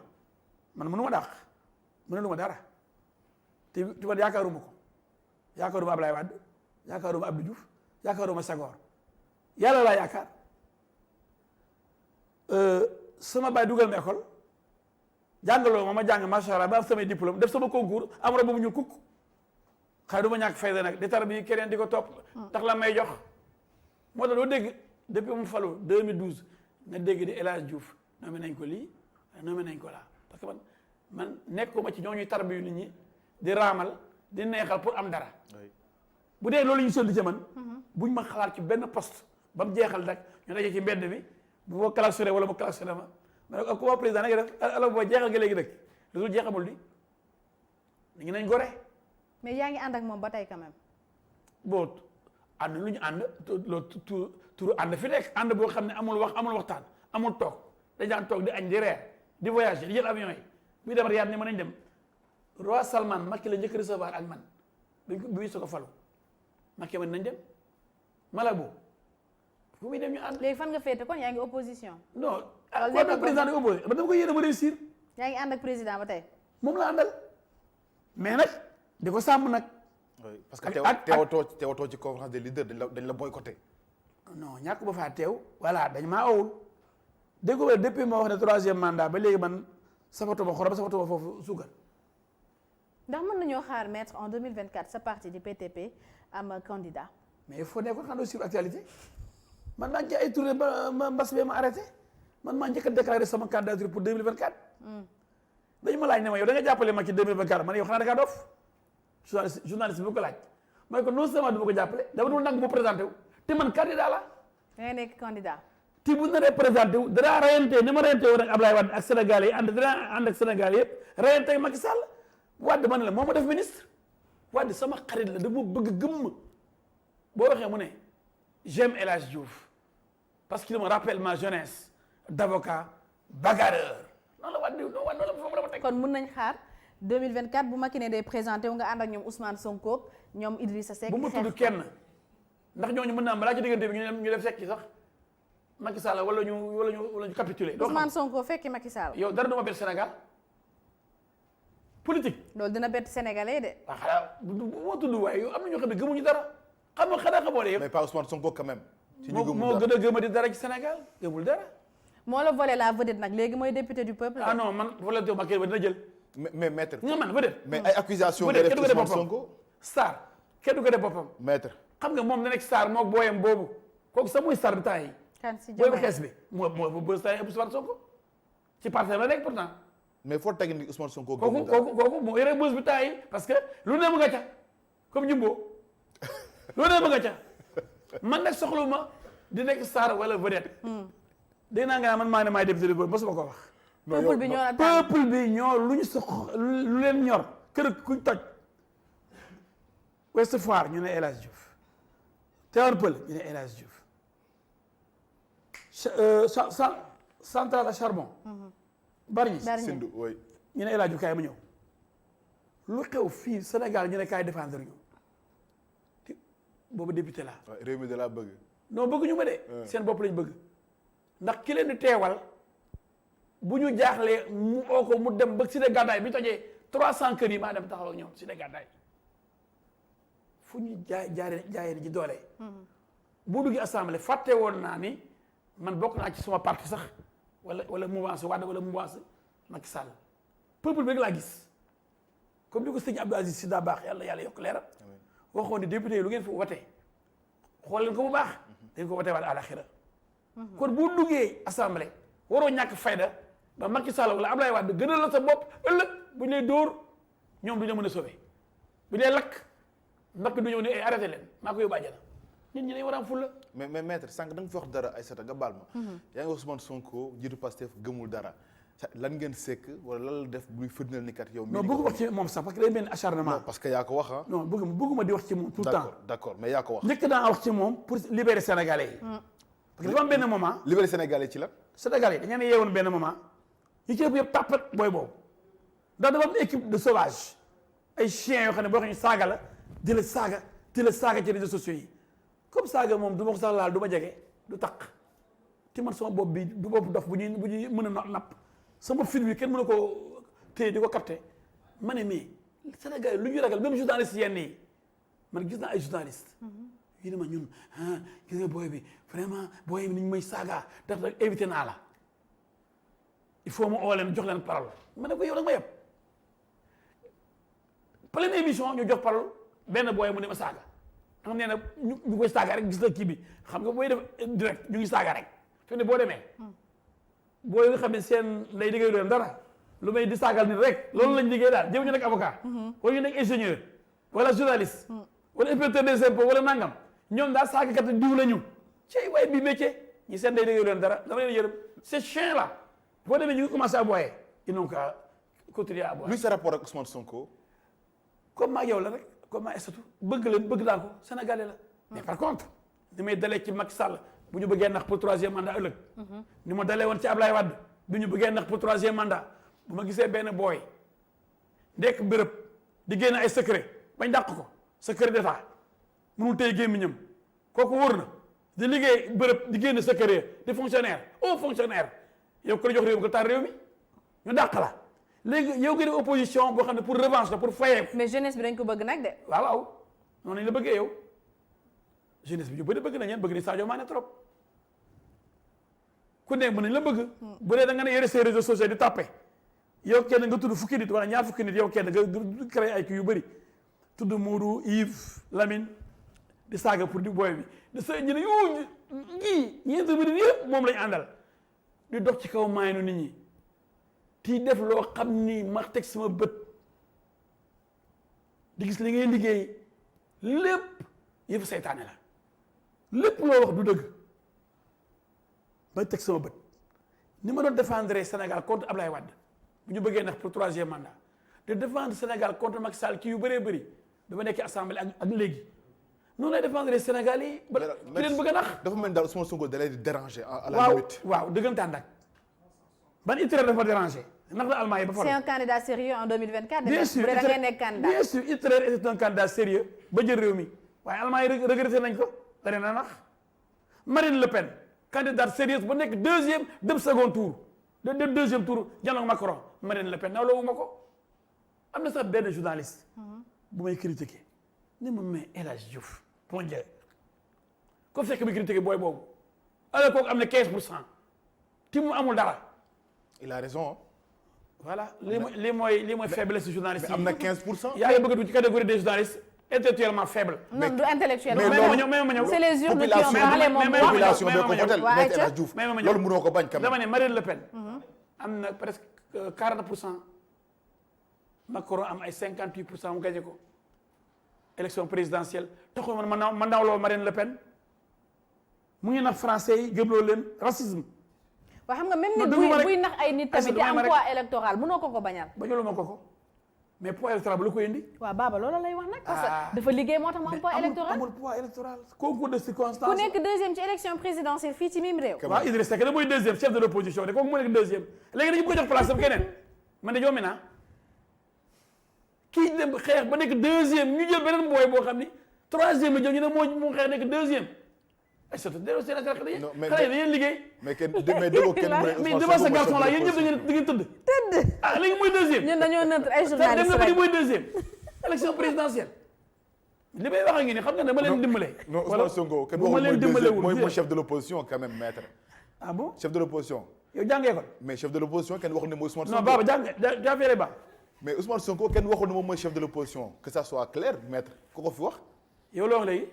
[SPEAKER 3] man mënu ma dàq mënu ma dara te man yaakaaruma ko yaakaaruma Ablaye Wade yaakaaruma Abdou Diouf yaakaaruma Senghor yàlla laa yaakaar sama baay dugal ma école jàngaloo ma jàng macha allah ba am samay diplôme def sama concours am robe bu ñu kukk xëy du ma ñàkk fayda nag di tar bi keneen di ko topp tax la may jox moo tax doo dégg depuis mu falu 2012 nga dégg di El Hadj Diouf nommé nañ ko lii nommé nañ ko laa parce que man nekkuma ci ñooñuy tarbi yu nit ñi di raamal di neexal pour am dara bu dee loolu ñu soldi ci man buñ ma xalaat ci benn poste ba mu jeexal nag ñu daje ci mbedd mi bu ma klaxonné wala mu klaxonné ma ne ko comment président nag def alors boo jeexal nga léegi nag lu dul jeexamul di ñu ngi nañ gore
[SPEAKER 1] mais yaa ngi ànd ak moom ba tey quand même.
[SPEAKER 3] bon ànd lu ñu ànd turu ànd fi nekk ànd boo xam ne amul wax amul waxtaan amul toog dañ daan toog di añ di reer di voyager di jël avion yi buy dem Riyad ni mën nañ dem roi Salman Macky la njëkk recevoir ak man bi muy soog a falu Macky man nañ dem Malabo fu muy dem ñu ànd.
[SPEAKER 1] léegi fan nga féete kon yaa ngi opposition.
[SPEAKER 3] non ah kon président di opposé ba dama ko yéene ba réussir.
[SPEAKER 1] yaa ngi ànd ak président ba tey.
[SPEAKER 3] moom la àndal mais nag di ko sàmm nag
[SPEAKER 2] oui parce que teewatoo ci conférence des leaders dañ la boycotté.
[SPEAKER 3] non ñàkk ba faa teew voilà dañ maa owul dégg nga depuis ma wax ne 3e mandat ba léegi man safatuma xorom safatuma foofu suukar.
[SPEAKER 1] ndax mën nañoo xaar maître en 2024 sa parti di PTP am candidat.
[SPEAKER 3] mais il faut nekkoon xam sur actualité man maa ngi ci ay tournée ba mbas bee ma arrêté man maa njëkk a déclaré sama candidature pour 2024. dañu ma laaj ne ma yow da nga jàppale ma ci 2024 man yow xanaa da ngaa dof journaliste bi bu ko laaj ma ne ko non seulement du ma ko jàppale dama dul nangu mu présenté wu te man candidat la.
[SPEAKER 1] da ngay nekk candidat.
[SPEAKER 3] te bu naree présenté wu danaa rayante ni ma rayante woon ak Ablaye Wade ak Sénégal yi danaa ànd ak Sénégal yëpp rayante ak Macky Sall Wade ma ne la moo ma def ministre Wade sama xarit la dama bëgg gëmm boo waxee mu ne j'aime El Hadj Diouf parce qu'il me rappelle ma jeunesse d'avocat bagarreur noonu la Wade noonu la foofu la ma teg.
[SPEAKER 1] kon mun nañ xaar 2024 bu Macky ne day présenté wu nga ànd ak ñoom Ousmane Sonko ñoom Idrissa Seck.
[SPEAKER 3] bu ma tudd kenn ndax ñooñu mën naa balaa ci diggante bi ñu def sekki sax Macky Sall wala ñu capituler.
[SPEAKER 1] Ousmane Sonko fekki Macky Sall.
[SPEAKER 3] yow dara du ma bett Sénégal politique.
[SPEAKER 1] loolu dina bett Sénégalais de.
[SPEAKER 3] waaw xanaa bu ma tudd waaye yow am na ñoo xam ne gëmuñu dara xam nga xanaa xamoo ne.
[SPEAKER 2] mais pas Ousmane Sonko quand même. ci ñu
[SPEAKER 3] moo gën a gëmadi dara ci Sénégal gëmul dara.
[SPEAKER 1] moo la volé la vedette nag léegi mooy député du peuple.
[SPEAKER 3] ah non man volé ma kii ba dina jël.
[SPEAKER 2] mais maître.
[SPEAKER 3] nga man vedette.
[SPEAKER 2] mais ay accusations nga def Ousmane Sonko.
[SPEAKER 3] star kenn du ko def boppam.
[SPEAKER 2] maître.
[SPEAKER 3] xam nga moom na nekk star moog booyam boobu kooku sax muy star bi temps yi.
[SPEAKER 1] kan si
[SPEAKER 3] booy bu xees bi moo bës temps yi Ousmane Sonko ci parti la nekk pourtant.
[SPEAKER 2] mais foo teg ni Ousmane Sonko.
[SPEAKER 3] kooku moo yore bës bi temps yi parce que lu ne ma nga ca comme Jumbo lu ne ma nga ca man nag soxluma di nekk star wala vedette. dégg naa nga man maa ne maay député du peuple mosuma ko wax.
[SPEAKER 1] peuple bi ñoo la tànn
[SPEAKER 3] peuple bi ñoo lu ñu sox lu leen ñor kër kuñ toj. Ouest Foire ñu ne El Hadj Diouf Tivaouane Peulh ñu ne El Hadj Diouf centrale à charbon. Bargny
[SPEAKER 2] Sindou oui.
[SPEAKER 3] ñu ne El Hadj Diouf kaay ma ñëw lu xew fii Sénégal ñu ne kaay défendre ñu te boobu député la
[SPEAKER 2] réew mi da laa bëgg.
[SPEAKER 3] non bëgguñu ma de. seen bopp lañ bëgg ndax ki leen di teewal bu ñu jaaxlee mu oo ko mu dem ba Cité Gàddaay bi tojee 300 kër yi maa dem taxaw ak ñoom Cité Gàddaay fu ñu jaayee ji doole. boo duggee assemblée fàtte woon naa ni man bokk naa ci suma parti sax wala mouvance Wade wala mouvance Macky Sall peuple bi rek laa gis comme ni ko sëñ Abdou Aziz Sy Dabakh yàlla yokk leeram waxoon ni député yi lu ngeen fi wote xool leen ko bu baax dañ ko wote waat àlaxira kon boo duggee assemblée waroo ñàkk fayda ba Macky Sall wala Abdoulaye Wade gënal la sa bopp ëllëg bu ñu lay dóor ñoom du ñu mën a sauver bu ñu lay lakk mbakk du ñëw ne ay arrêté leen maa ko yóbbu àjjana nit ñi dañu war a am fulla.
[SPEAKER 2] mais maître sànq da nga fi wax dara Aïssata nga baal ma. yaa ngi wax Ousmane Sonko jiitu Pastef gëmul dara lan ngeen sekk wala lan la def buy firndeel ni kat yow.
[SPEAKER 3] non bëgg wax ci moom sax parce que day mel ni acharnement.
[SPEAKER 2] non parce que yaa ko wax ah.
[SPEAKER 3] non bëgguma di wax ci moom tout le temps.
[SPEAKER 2] d'accord mais yaa ko wax.
[SPEAKER 3] njëkk naa wax ci moom pour libérer Sénégalais yi. parce que dafa am benn moment.
[SPEAKER 2] libérer Sénégalais ci la.
[SPEAKER 3] Sénégalais yi dañu ne yeewoon benn moment yi ci ëpp yëpp tàppat booy boobu ndax dafa am équipe de sauvage ay chiens yoo xam ne boo xam ne saaga la di la saaga ci réseaux sociaux yi comme saaga moom du ma ko sax laal du ma jege du taq te man sama bopp bi du bopp dof bu ñuy mën a napp sama film bi kenn mën a ko téye di ko capté ma ne mais Sénégal lu ñuy ragal même journaliste yenn yi man gis naa ay journaliste yi ne ma ñun gis nga booy bi vraiment booy bi ni ñu may saaga tax invité naa la il faut mu oo leen jox leen parole ma ne ko yow da nga ma yeb pleine émission ñu jox parole benn booy mu ne ma saaga xam nee na ñu koy saaga rek gis na kii bi xam nga booy def direct ñu ngi saaga rek fi ne boo demee booy nga xam ne seen nday liggéey doon dara lu may di saagal nit rek loolu lañ liggéey daal jëm ñu nekk avocat wala ñu nekk ingénieur wala journaliste wala inspecteur des impôts wala nangam ñoom daal saagakat diw la ñu cey waaye bi métier ñi seen nday liggéey doon dara dama leen yërëm ces chiens là boo demee ñu ngi commencé à boyer ils n'ont qu'à continuer à boyer.
[SPEAKER 2] luy sa rapport ak Ousmane Sonko.
[SPEAKER 3] comme maa yow la rek comme maa estatu bëgg naa ko Sénégalais la mais par contre ni may dalee ci Macky Sall bu ñu bëggee nax pour 3e mandat ëllëg ni ma dalee woon ci Ablaye Wade bu ñu bëggee nax pour 3e mandat bu ma gisee benn booy ndekk bërëb di génn ay secret bañ dàq ko secret d'état mënul tey gémmiñam kooku wóor na di liggéey bërëb di génn secret di fonctionnaire au fonctionnaire yow ko la jox réew mi ko taal réew mi ñu dàq la léegi yow nga def opposition boo xam ne pour revanche la pour fayee.
[SPEAKER 1] mais jeunesse bi dañ ko bëgg nag de.
[SPEAKER 3] waaw noonu lañ la bëggee yow jeunesse bi ñu bëri bëgg nañ bëgg ni Sadio Mané trop ku ne mën nañ la bëgg. bu dee da nga ne yore ses réseaux sociaux di tàppe yow kenn nga tudd fukki nit wala ñaar fukki nit yow kenn nga créé ay kii yu bëri tudd Modou Yves Lamine di saaga pour di booy bi di sa ñu ne yow ñeent minutes yëpp moom lañ àndal di dox ci kaw maaynu nit ñi di def loo xam ni ma teg sama bët di gis li ngay liggéey lépp yëpp seytaane la lépp loo wax du dëgg ba teg sama bët ni ma doon défendre Sénégal contre Ablaye Wade bu ñu bëggee nax pour 3e mandat de défendre Sénégal contre Macky Sall ci yu bëree bëri dama nekk assemblée ak léegi noonu lay défendre Sénégal yi ba ki leen bëgg a nax
[SPEAKER 2] dafa mel ni daal Ousmane Sonko da lay déranger à la limite.
[SPEAKER 3] waaw dëggantaan nag ban Hitler dafa déranger ndax la Allemagne ba faru.
[SPEAKER 1] c'est un candidat sérieux en 2024.
[SPEAKER 3] bien sûr
[SPEAKER 1] da ngeen nekk candidat.
[SPEAKER 3] bien sûr Hitler était un candidat sérieux ba jël réew mi waaye Allemagne regretté nañ ko da leen a nax Marine Le Pen candidate sérieuse ba nekk deuxième dem second tour de deuxième tour janoog Macron Marine Le Pen nawloo wu ma ko am na sax benn journaliste bu may critiqué ni ma mais El Hadj Diouf bon Dieu ko fekk bi critiqué booy boobu alors kooku am na 15% ti mu amul dara.
[SPEAKER 2] il a raison.
[SPEAKER 3] voilà lii mooy faiblesse journaliste yi.
[SPEAKER 2] am na 15%.
[SPEAKER 3] yaa ngi bëgg a dugg ci catégorie des journalistes intellectuellement faible.
[SPEAKER 1] non du intellectuel.
[SPEAKER 2] mais
[SPEAKER 3] loolu
[SPEAKER 1] c'est les urnes qui ont parlé moom
[SPEAKER 2] population bi ko voté
[SPEAKER 1] waa
[SPEAKER 2] El Hadj Diouf loolu mënoo ko bañ.
[SPEAKER 3] dama ne Marine Le Pen. am na presque 40%. Macron am ay 58% mu gagné ko. élection présidentielle taxul man nawloo Marine Le Pen mu ngi nax français yi gëmloo leen racisme.
[SPEAKER 1] waaw xam nga même nit buy nax ay nit tamit te am poids électoral mënoo ko bañal.
[SPEAKER 3] bañaloo ma ko mais poids électoral bu la ko indi.
[SPEAKER 1] waaw Baba loolu lay wax nag. parce que dafa liggéey moo tax mu am poids électoral.
[SPEAKER 3] amul poids électoral. concours de circonstance.
[SPEAKER 1] ku nekk deuxième ci élection présidentielle fii ci mim réew.
[SPEAKER 3] waaw Idriss Seck da mooy deuxième chef de l'opposition de kooku moo nekk deuxième léegi dañu bëgg a jox place am keneen man de jommi naa kii dem xeex ba nekk deuxième ñu jël beneen booy boo xam ni troisième la jël ñu ne moo xeex nekk deuxième ay surtout delloo seen xale yi dañuy liggéey.
[SPEAKER 2] mais déggoo kenn
[SPEAKER 3] mais devant ce garçon là yéen ñëpp da ngeen tëdd. ah léegi mooy deuxième.
[SPEAKER 1] ñun dañoo neutre ay journalistes
[SPEAKER 3] dem na ba ni mooy deuxième élection présidentielle li may wax ak ngi ni xam nga dama leen dimbale.
[SPEAKER 2] non Ousmane Sonko kenn waxul mooy chef de l'opposition quand même maître.
[SPEAKER 3] ah bon
[SPEAKER 2] chef de l'opposition.
[SPEAKER 3] yow jàngee ko.
[SPEAKER 2] mais chef de l'opposition kenn waxul ne mooy Ousmane Sonko.
[SPEAKER 3] non Baba jàngee ba.
[SPEAKER 2] mais Ousmane Sonko kenn waxul ne moom mooy chef de l'opposition que ça soit clair maître ku ko fi wax.
[SPEAKER 3] yow loo wax léegi.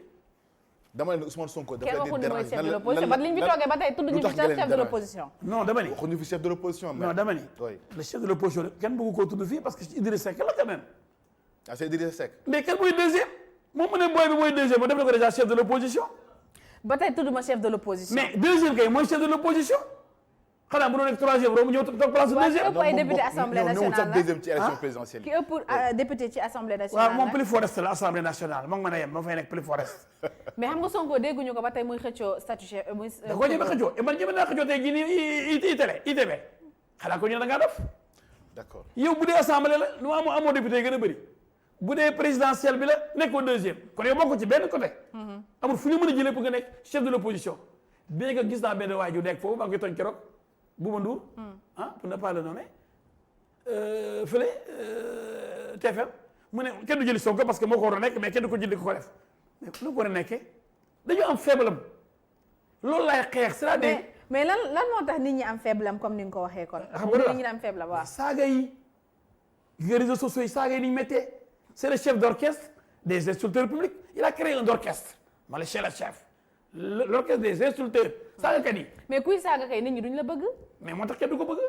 [SPEAKER 2] dama ne Ousmane Sonko dafa
[SPEAKER 1] kenn waxul ni mooy chef de l'opposition ba liñ fi toogee ba tey tudd ñu fi chef de l'opposition.
[SPEAKER 3] non dama ni
[SPEAKER 2] waxuñu fi chef de l'opposition.
[SPEAKER 3] non dama ni le chef de l'opposition kenn bëggu koo tudd fii parce que Idriss Seck la quand même.
[SPEAKER 2] ah c'est Idriss Seck.
[SPEAKER 3] mais kenn mooy deuxième moom mu ne booy bi mooy deuxième ba def na ko déjà chef de l'opposition.
[SPEAKER 1] ba tey tudd ma chef de l'opposition.
[SPEAKER 3] mais deuxième kay mooy chef de l'opposition xanaa bu doon nekk troisième roo mu ñëw toog place deuxième.
[SPEAKER 1] ki ëpp ay député assemblée nationale la
[SPEAKER 2] deuxième ci élection présidentielle.
[SPEAKER 1] ki ëpp député ci assemblée nationale
[SPEAKER 3] waaw moom plus forest la assemblée nationale moom mën a yem ma fay nekk plus forest.
[SPEAKER 1] mais xam nga Sonko dégguñu ko ba tey muy xëccoo statut chef muy.
[SPEAKER 3] da koo ñeme xëccoo et man ñeme naa xëccoo tey jii nii ITV xanaa ko ñu da ngaa def.
[SPEAKER 2] d'accord
[SPEAKER 3] yow bu dee assemblée la lu amoo député yi gën a bëri bu dee présidentielle bi la nekkoo deuxième kon yow bokk ci benn côté. amul fu ñu mën a jëlee pour nga nekk chef de l'opposition bien que gis naa benn waay ju nekk foofu maa ngi koy tooñ keroog Bouba Ndour pour ne pas le nommer fële TFM mu ne kenn du jëli Sonko parce que moo ko war a nekk mais kenn du ko jëli ko def mais lu ko war a nekkee dañoo am faible am loolu laay xeex c'est-à-dire
[SPEAKER 1] mais lan moo tax nit ñi am faible am comme ni nga ko waxee kon.
[SPEAKER 3] xam nga
[SPEAKER 1] nit ñi am faible am waaw.
[SPEAKER 3] saaga yi réseaux sociaux yi saaga yi ni ñu méttee c'est le chef d'orchestre des insulteurs publics il a créé un orchestre ma le chef l'orchestre des insulteurs saagakat yi.
[SPEAKER 1] mais kuy saaga kay nit ñi duñ la bëgg.
[SPEAKER 3] mais moo tax kenn du ko bëgg.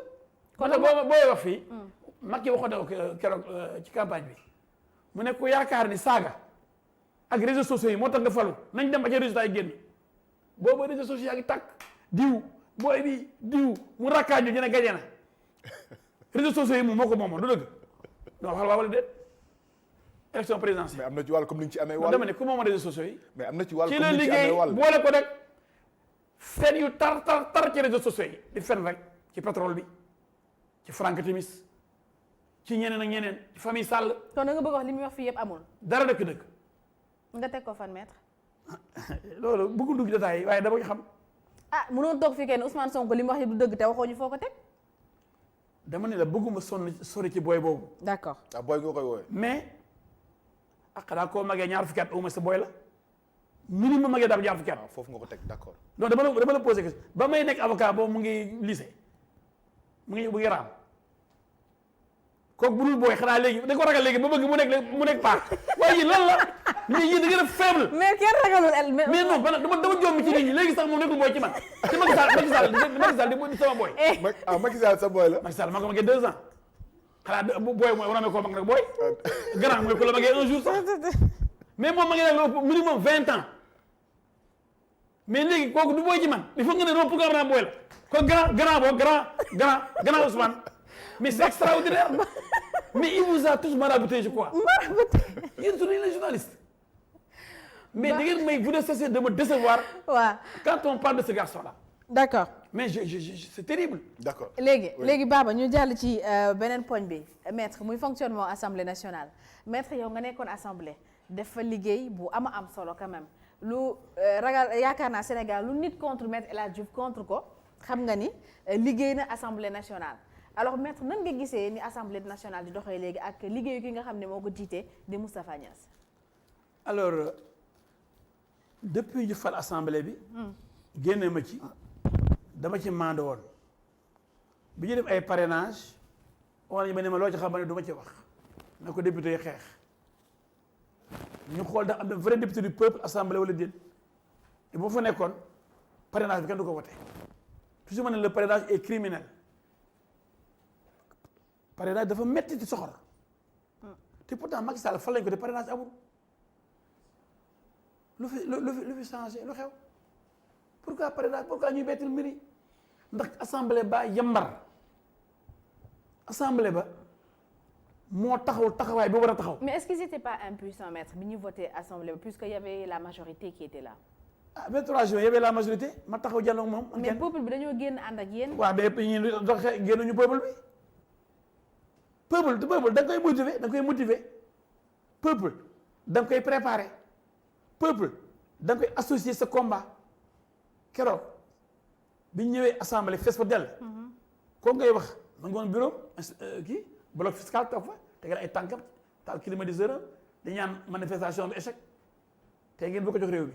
[SPEAKER 1] kon
[SPEAKER 3] nag booy wax fii. Macky waxoon na ko keroog ci campagne bi mu ne ku yaakaar ni saaga ak réseaux sociaux yi moo tax nga falu nañ dem ba ca résultat yi génn boobu réseaux sociaux yaa ngi tàkk diw booy bi diw mu rakkaaju ñu ne gañe na réseaux sociaux yi moom moo ko moomoon du dëgg non wax la wala déet élection présidentielle.
[SPEAKER 2] mais am na ci wàll comme ni nga ci amee wàll.
[SPEAKER 3] dama ne ku moomoon réseaux sociaux yi.
[SPEAKER 2] mais am na ci wàll
[SPEAKER 3] ci
[SPEAKER 2] comme
[SPEAKER 3] la
[SPEAKER 2] ni nga ci amee wàll.
[SPEAKER 3] liggéey boole ko rek fen yu tar ci réseaux sociaux yi di fen rek ci pétrole bi ci Franck Timis ci ñeneen ak ñeneen ci famille Sall.
[SPEAKER 1] kon da nga bëgg wax li muy wax fii yëpp amul.
[SPEAKER 3] dara dëkk
[SPEAKER 1] nga teg ko fan maître.
[SPEAKER 3] loolu bëggu dugg détails yi waaye dama ko xam.
[SPEAKER 1] ah mënoon toog fii kenn Ousmane Sonko li mu wax yëpp du dëgg te waxoo ñu foo ko teg.
[SPEAKER 3] dama ne la bëgguma sori ci booy boobu.
[SPEAKER 1] d'accord.
[SPEAKER 2] ah booy nga koy woowee.
[SPEAKER 3] mais ah xanaa koo magee ñaar fukki at au moins sa booy la minimum magee daal ñaar fukki at.
[SPEAKER 2] foofu nga ko teg d'accord.
[SPEAKER 3] non dama la posé question ba may nekk avocat boobu mu ngi lycée mu ngi raam kooku bu dul booy xanaa léegi da ko ragal léegi ba bëgg mu nekk paa waaye yéen lan la mais yéen da ngeen a faible.
[SPEAKER 1] mais kenn ragalul el mais
[SPEAKER 3] non dama jombi ci nit ñi léegi sax moom nekkul booy ci man te Macky Sall di sama booy.
[SPEAKER 2] Macky Sall sa booy la.
[SPEAKER 3] Macky Sall maa ko magee 2 ans xanaa booy mooy war na koo mag nag booy. grand mooy ko la magee un jour sax mais moom ma ngi nag minimum 20 ans mais léegi kooku du booy ci man il faut nga ne non pour nga xam ne booy la kon grand Ousmane mais c'est extraordinaire mais il vous a tous marabouté je crois. yéen su les journalistes. mais da ngeen may vous ne cessez de me décevoir.
[SPEAKER 1] waaw
[SPEAKER 3] quand on parle de ce garçon là.
[SPEAKER 1] d'accord.
[SPEAKER 3] mais c'est terrible.
[SPEAKER 2] d'accord
[SPEAKER 1] léegi Baba ñu jàll ci beneen poñ bi maître muy fonctionnement assemblée nationale maître yow nga nekkoon assemblée def fa liggéey bu am solo quand même lu ragal yaakaar naa Sénégal lu nit contre maître El Hadji Diouf contre ko xam nga ni liggéey na assemblée nationale alors maître nan nga gisee ni assemblée nationale di doxee léegi ak liggéeyu ki nga xam ne moo ko jiite di Moustapha Niasse.
[SPEAKER 3] alors depuis ñu fal assemblée bi. génne ma ci. dama ci mandé woon bi ñu def ay parrainage wax nañu ma ne ma loo ci xam ne du ma ci wax na ko député yi xeex ñu xool ndax am na vrai député du peuple assemblée wala déet te boo fa nekkoon parrainage bi kenn du ko voté toujours ma ne le parrainage est criminel parrainage dafa metti ci soxor te pourtant Macky Sall fal lañ ko te parrainage amul lu fi changé lu xew pourquoi parrainage pourquoi ñuy bettil mbir yi ndax assemblée ba yambar assemblée ba moo taxawaay bi war a taxaw.
[SPEAKER 1] mais est-ce qu'ils étaient pas impuissants maître bi ñu voté assemblée ba puisque y avait la majorité qui était là.
[SPEAKER 3] ah 23 juin y avait la majorité ma taxaw jàll ak moom.
[SPEAKER 1] mais peuple bi dañoo génn ànd ak yéen.
[SPEAKER 3] waaw mais ñu dox génnuñu peuple bi peuple da nga koy motiver peuple da nga koy préparer peuple da nga koy associer sa combat keroog. bi ñu ñëwee assemblée fees fa dell. kooku ngay wax ma ngi woon bureau kii bloc fiscal toog fa tegal ay tànkam taal climatiseur di ñaan manifestation bi échec tey ngeen boo ko jox réew mi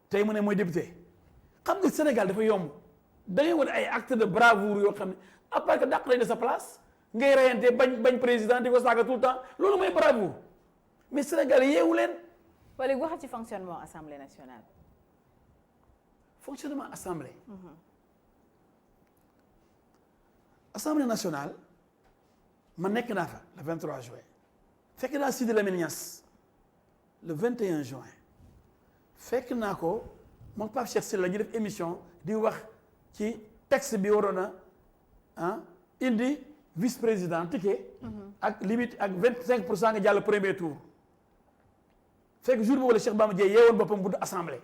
[SPEAKER 3] tey mu ne mooy député xam nga Sénégal dafa yomb da ngay wane ay acte de bravoure yoo xam ne à part que dàq nañ de sa place ngay reyante bañ président di ko saaga tout le temps loolu mooy bravoure mais Sénégal yeewu leen.
[SPEAKER 1] wala waxal ci fonctionnement assemblée nationale.
[SPEAKER 3] fonctionnement assemblée. Assemblée nationale ma nekk naa fa le 23 juin fekk naa Sidi Lamine Niass le 21 juin fekk naa ko moom Pape Cheikh Sylla ñu def émission di wax ci texte bi waroon a indi vice président ticket. ak limite ak 25% nga jàll premier tour fekk jour boobu la Cheikh Bamba Dièye yeewoon boppam buntu assemblée.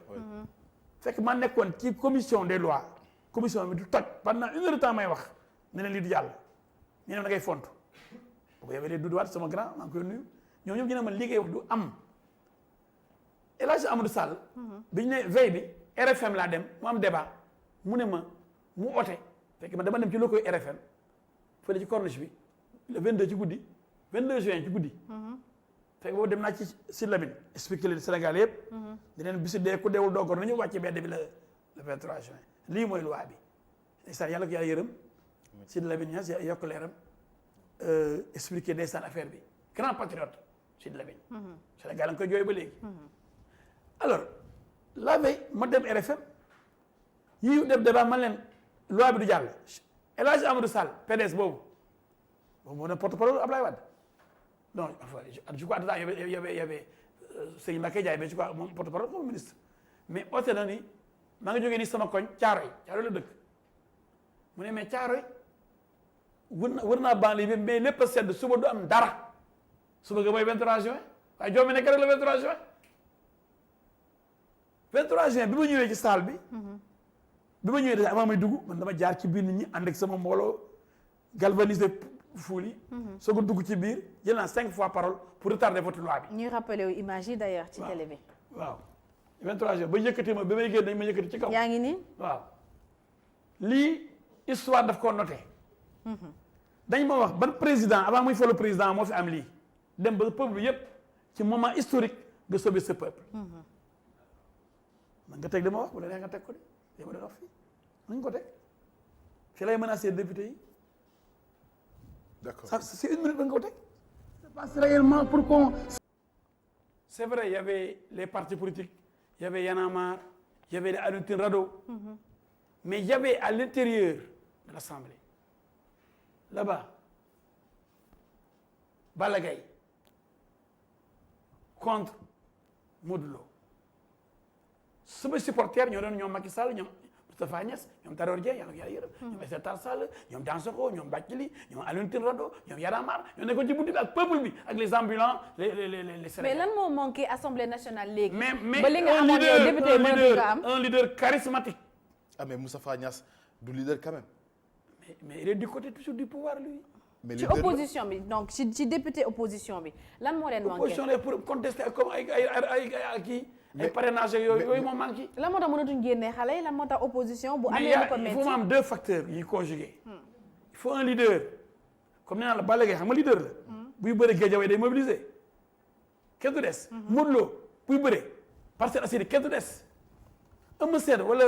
[SPEAKER 3] fekk ma nekkoon ci commission des lois commission bi du toj pendant 1 heure de temps may wax ne leen lii du jàll ñu ne da ngay font boobu yow de Doudou Wade sama grand maa ngi koy nuyu ñoom ñëpp ñu ne ma liggéey wax du am El Hadji Amadou Sall. bi ñu ne veille bi RFM laa dem mu am débat mu ne ma mu oote fekk man dama dem ci locaux RFM fële ci corniche bi le 22 ci guddi 22 juin ci guddi. fekk boobu dem naa ci Sidi Lamine expliqué leen Sénégal yëpp. di leen bisu dee ku deewul doogoon nañu wàcce bedd bi le 23 juin lii mooy loi bi. ndeysaan yàlla ko yàlla yërëm Sidi Lamine Niass yokk leeram expliqué ndeysaan affaire bi grand patriote Sidi Lamine. Sénégal la nga koy jooy ba léegi. alors la veille ma dem RFM yi def débat man leen loi bi du jàll El Hadji Amadou Sall PDS boobu moo ne porte-parole Ablaye Wade. non enfin je crois que il y avait Serigne Mbacké Ndiaye mais je crois moom porte-parole moom ministre mais oote na ni maa ngi jógee ni sama koñ Caaroy la dëkk mu ne mais Caaroy wër naa banlieue bi mais lépp a sedd suba du am dara suba nga mooy 23 juin waaye joo mi nekk rek le 23 juin 23 juin bi ma ñëwee ci salle bi bi ma ñëwee déjà avant may dugg man dama jaar ci biir nit ñi ànd ak sama mbooloo galvaniser fuul yi soo ko dugg ci biir jël naa 5 fois parole pour retarder votre loi bi.
[SPEAKER 1] ñuy rappelé wu image yi d'ailleurs ci télé bi.
[SPEAKER 3] waaw 23 juin ba yëkkati ma ba may génn dañ ma yëkkati ci kaw.
[SPEAKER 1] yaa ngi nii.
[SPEAKER 3] waaw lii histoire daf ko noté. dañ ma wax ban président avant muy falu président moo fi am lii dem ba peuple yëpp ci moment historique de sauver ce peuple. man nga teg li ma wax bu la neex nga teg ko de li ma doon wax fii nañ ko teg fii lay menacer député yi.
[SPEAKER 2] D'accord.
[SPEAKER 3] Ça, c'est une minute ba nga ko teg. C'est pas réellement pour qu'on. C'est vrai, il y avait les partis politiques, il y avait Y'en a marre, il y avait les Alioune Tine Rado, mais il y avait à l'intérieur de l'Assemblée, là-bas, Balla Gaye contre Modou Lo. Sama supporters ñoo doon ñoom Macky Sall ñoom Moustapha Niasse ñoom Tanor Dieng yàlla yàlla yërëm ñoom Aïssata Tall Sall ñoom Dansokho ñoom Bathily ñoom Alioune Tine Rado ñoom Y'en a marre ñoo nekkoon ci buntu bi ak peuple bi ak les ambulants les Sénégalais.
[SPEAKER 1] mais lan moo manqué Assemblée nationale léegi.
[SPEAKER 3] mais
[SPEAKER 1] ba li nga amoon yow député mënatu ko am
[SPEAKER 3] un leader charismatique.
[SPEAKER 2] Ah mais Moustapha Niasse du leader quand même.
[SPEAKER 3] mais il est du côté toujours du pouvoir lui.
[SPEAKER 2] mais
[SPEAKER 1] ci
[SPEAKER 2] leader
[SPEAKER 1] opposition bi donc ci député opposition bi lan moo leen manqué.
[SPEAKER 3] opposition la pour contester comme ay kii. ay parrainage yooyu moo manqué.
[SPEAKER 1] lan moo tax mënatuñ génnee xale yi lan moo tax opposition bu amee
[SPEAKER 3] mais
[SPEAKER 1] lu ko
[SPEAKER 3] il
[SPEAKER 1] metti.
[SPEAKER 3] faut am deux facteurs yi conjugués. il faut un leader comme nee naa la Balla Gaye xam nga leader la. buy bëre Guédiawaye day mobiliser. kenn du des. Modou Lo buy bëre Parcelles Assainies kenn du des. Eumeu Sène wala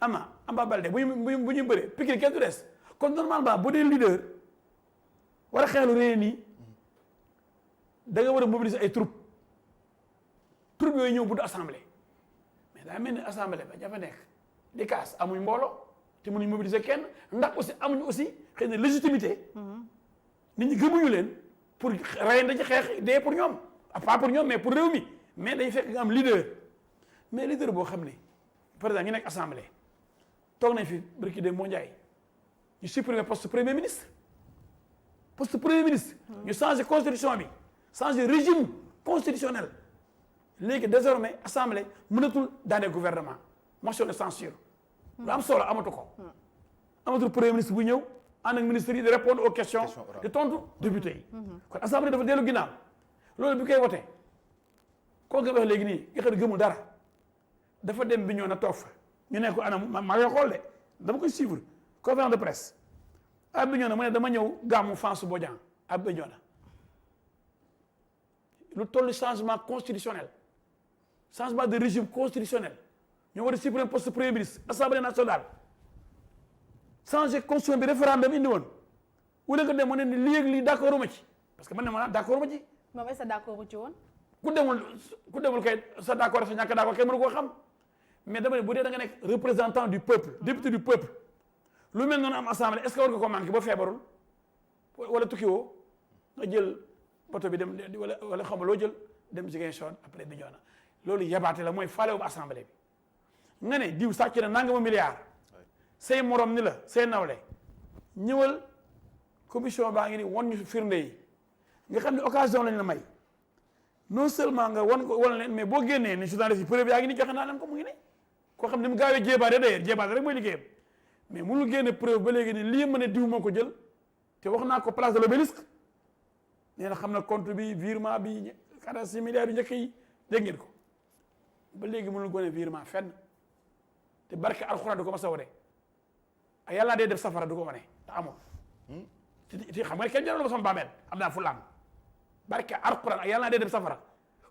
[SPEAKER 3] Ama Baldé bu ñuy bëre Pikine kenn du des kon normalement bu dee leader war a xeexlu réew nii da nga war a mobiliser ay troupes. troupe yooyu ñëw buntu assemblée mais daa mel ni assemblée ba jafa nekk di kaas amuñ mbooloo te mënuñ mobiliser kenn ndax aussi amuñ aussi xëy na légitimité nit ñi gëmuñu leen pour reyante ci xeex dee pour ñoom pas pour ñoom mais pour réew mi mais dañ fekk nga am leader mais leader boo xam ne par exemple ñu nekk assemblée toog nañ fi barki de moo Ndiaye ñu supprimer poste premier ministre ñu changer constitution bi changer régime constitutionnel léegi désormais assemblée mënatul daane gouvernement motion de censure lu am solo amatu ko amatul premier ministre bu ñëw ànd ak ministre yi di répondre aux questions di tontu député yi kon assemblée dafa dellu ginnaaw loolu bi koy wote koo nga wax léegi nii nga xam ne gëmul dara dafa dem bi ñoo na toog fa ñu ne ko anam maa ngi xool de dama koy suivre conférence de presse ab bi ñoo na mu ne dama ñëw gàmmu François Bodian ab bi ñoo na lu toll changement constitutionnel changement de régime constitutionnel ñoo war a supprimer poste premier ministre assemblée nationale changer constitution bi référendum indi woon wala nga dem mu ne ni lii ak lii d'accord ma ci parce que man ne ma d'accord ma ci.
[SPEAKER 1] moom est-ce que d'accord ci woon.
[SPEAKER 3] ku demul kay sa d'accord sa ñàkk d'accord kenn mënu koo xam mais dama ne bu dee da nga nekk représentant du peuple député du peuple lu mel noonu am assemblée est-ce que war nga ko manqué ba feebarul wala tukki woo nga jël bato bi dem wala xam nga loo jël dem Ziguinchor après Bignona loolu yabaate la mooy faale wu assemblée bi nga ne diw sàcc na nangama milliard say morom ni la say nawle ñëwal commission baa ngi ni won ñu firnde yi nga xam ne occasion lañ la may non seulement nga wan leen mais boo génnee ni journaliste yi preuve yaa ngi ni joxe naa leen ko mu ngi ni koo xam ne mu gaawee jéebaane d'ailleurs jéebaane rek mooy liggéeyam mais mënul génne preuve ba léegi ni lii ma ne diw moo ko jël te wax naa ko place de l'Obélisque nee na xam na compte bi virement bi 46 milliards yu njëkk yi dégg ngeen ko ba léegi mënul gone virement fenn te barke alxuraan du ko ma sa wane ak yàlla dee def safara du ko wane te amul te xam nga ne kenn jëloon ko sama bàmmeel am naa fu laam barke alxuraan ak yàlla dee def safara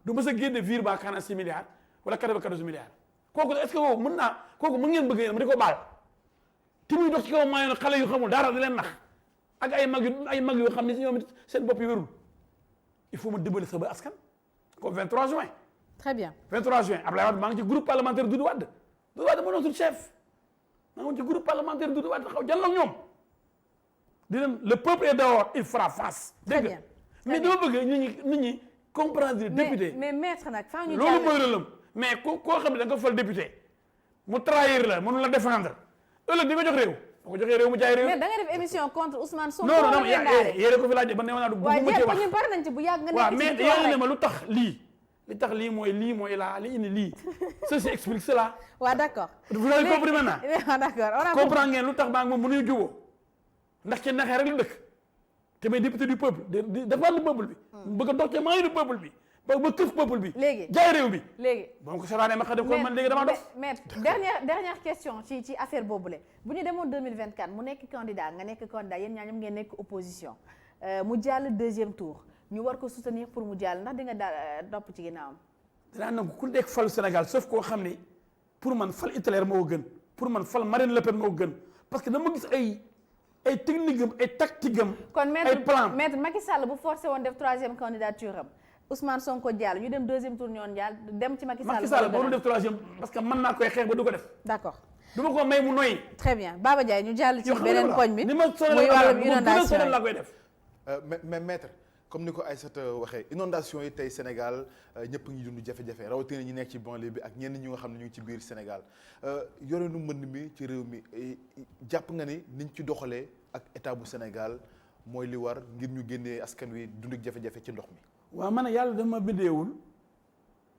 [SPEAKER 3] du ma sa génne virement 46 milliards wala 94 milliards kooku est-ce que kooku kooku mën ngeen bëgg yéen ma di ko baal te muy dox ci kaw maayoon xale yu xamul dara di leen nax ak ay mag yoo xam ne si ñoom seen bopp yi wérul il faut ma dimbali sa ba askan comme 23 juin.
[SPEAKER 1] très bien
[SPEAKER 3] 23 juin Abdoulaye Wade maa ngi ci groupe parlementaire Doudou Wade moo doon suñu chef maa ngi ci groupe parlementaire Doudou Wade xaw jàll ak ñoom di leen le peuple est dehors il fera face.
[SPEAKER 1] très
[SPEAKER 3] dégg
[SPEAKER 1] bien
[SPEAKER 3] mais dama bëgg nit ñi comprendre député.
[SPEAKER 1] mais maître nag faa ñu
[SPEAKER 3] loolu mooy rôlam mais koo xam ne da nga fal député mu trahir la mënu la défendre ëllëg di nga jox réew. boo ko joxee réew mu jaay réew.
[SPEAKER 1] mais da nga def émission contre Ousmane Sonko.
[SPEAKER 3] non yéen ko fi laaj ba ne naa du bëgg ma ci wax
[SPEAKER 1] ñu bari nañ ci bu yàgg nga
[SPEAKER 3] waaw
[SPEAKER 1] nekk
[SPEAKER 3] mais
[SPEAKER 1] ci
[SPEAKER 3] yéen ne ma lu tax lii mooy laa li indi lii ceci explique cela.
[SPEAKER 1] waaw d'accord.
[SPEAKER 3] vous avez compris maintenant.
[SPEAKER 1] waaw d'accord on a
[SPEAKER 3] comprendre ngeen lu tax maa ngi moom mënuñu jubóo ndax ci naxee rek lu dëkk te may député du peuple di défendre peuple bi. bëgg a dox ca maayu du peuple bi ba këf peuple bi.
[SPEAKER 1] léegi
[SPEAKER 3] jaay réew bi.
[SPEAKER 1] léegi
[SPEAKER 3] ba ma ko saraanee ma xam ko man léegi dama dof.
[SPEAKER 1] mais dernière question ci affaire boobule bu ñu demoon 2024 mu nekk candidat nga nekk candidat yéen ñaa ñoom ngeen nekk opposition mu jàll deuxième tour ñu war ko soutenir pour mu jàll ndax di nga daal topp ci ginnaawam.
[SPEAKER 3] danaa nangu ku nekk falu Sénégal sauf koo xam ni pour man fal Hitler moo gën pour man fal Marine Le Pen moo gën parce que dama gis ay technique am ay tactique am. ay plan
[SPEAKER 1] kon maître Macky Sall bu forcé woon def 3e candidature am Ousmane Sonko jàll ñu dem 2e tour ñoon jàll dem ci Macky Sall.
[SPEAKER 3] Macky Sall boo def 3e parce que mën naa koy xeex ba du ko def.
[SPEAKER 1] d'accord.
[SPEAKER 3] du ma ko may mu noyyi.
[SPEAKER 1] très bien Baba Ndiaye ñu jàll ci beneen poñ bi.
[SPEAKER 3] ni ma
[SPEAKER 1] muy wàllum inondation
[SPEAKER 3] la koy def.
[SPEAKER 2] mais maître comme ni ko Aïssata waxee inondation yi tey Sénégal ñëpp ngi dund jafe-jafe rawatina ñi nekk ci banlieue bi ak ñenn ñi nga xam ne ñu ngi ci biir Sénégal yore nu mbënd mi ci réew mi jàpp nga ni niñ ci doxalee ak état bu Sénégal mooy li war ngir ñu génnee askan wi dund ak jafe-jafe ci ndox mi.
[SPEAKER 3] waaw man yàlla dama bindeewul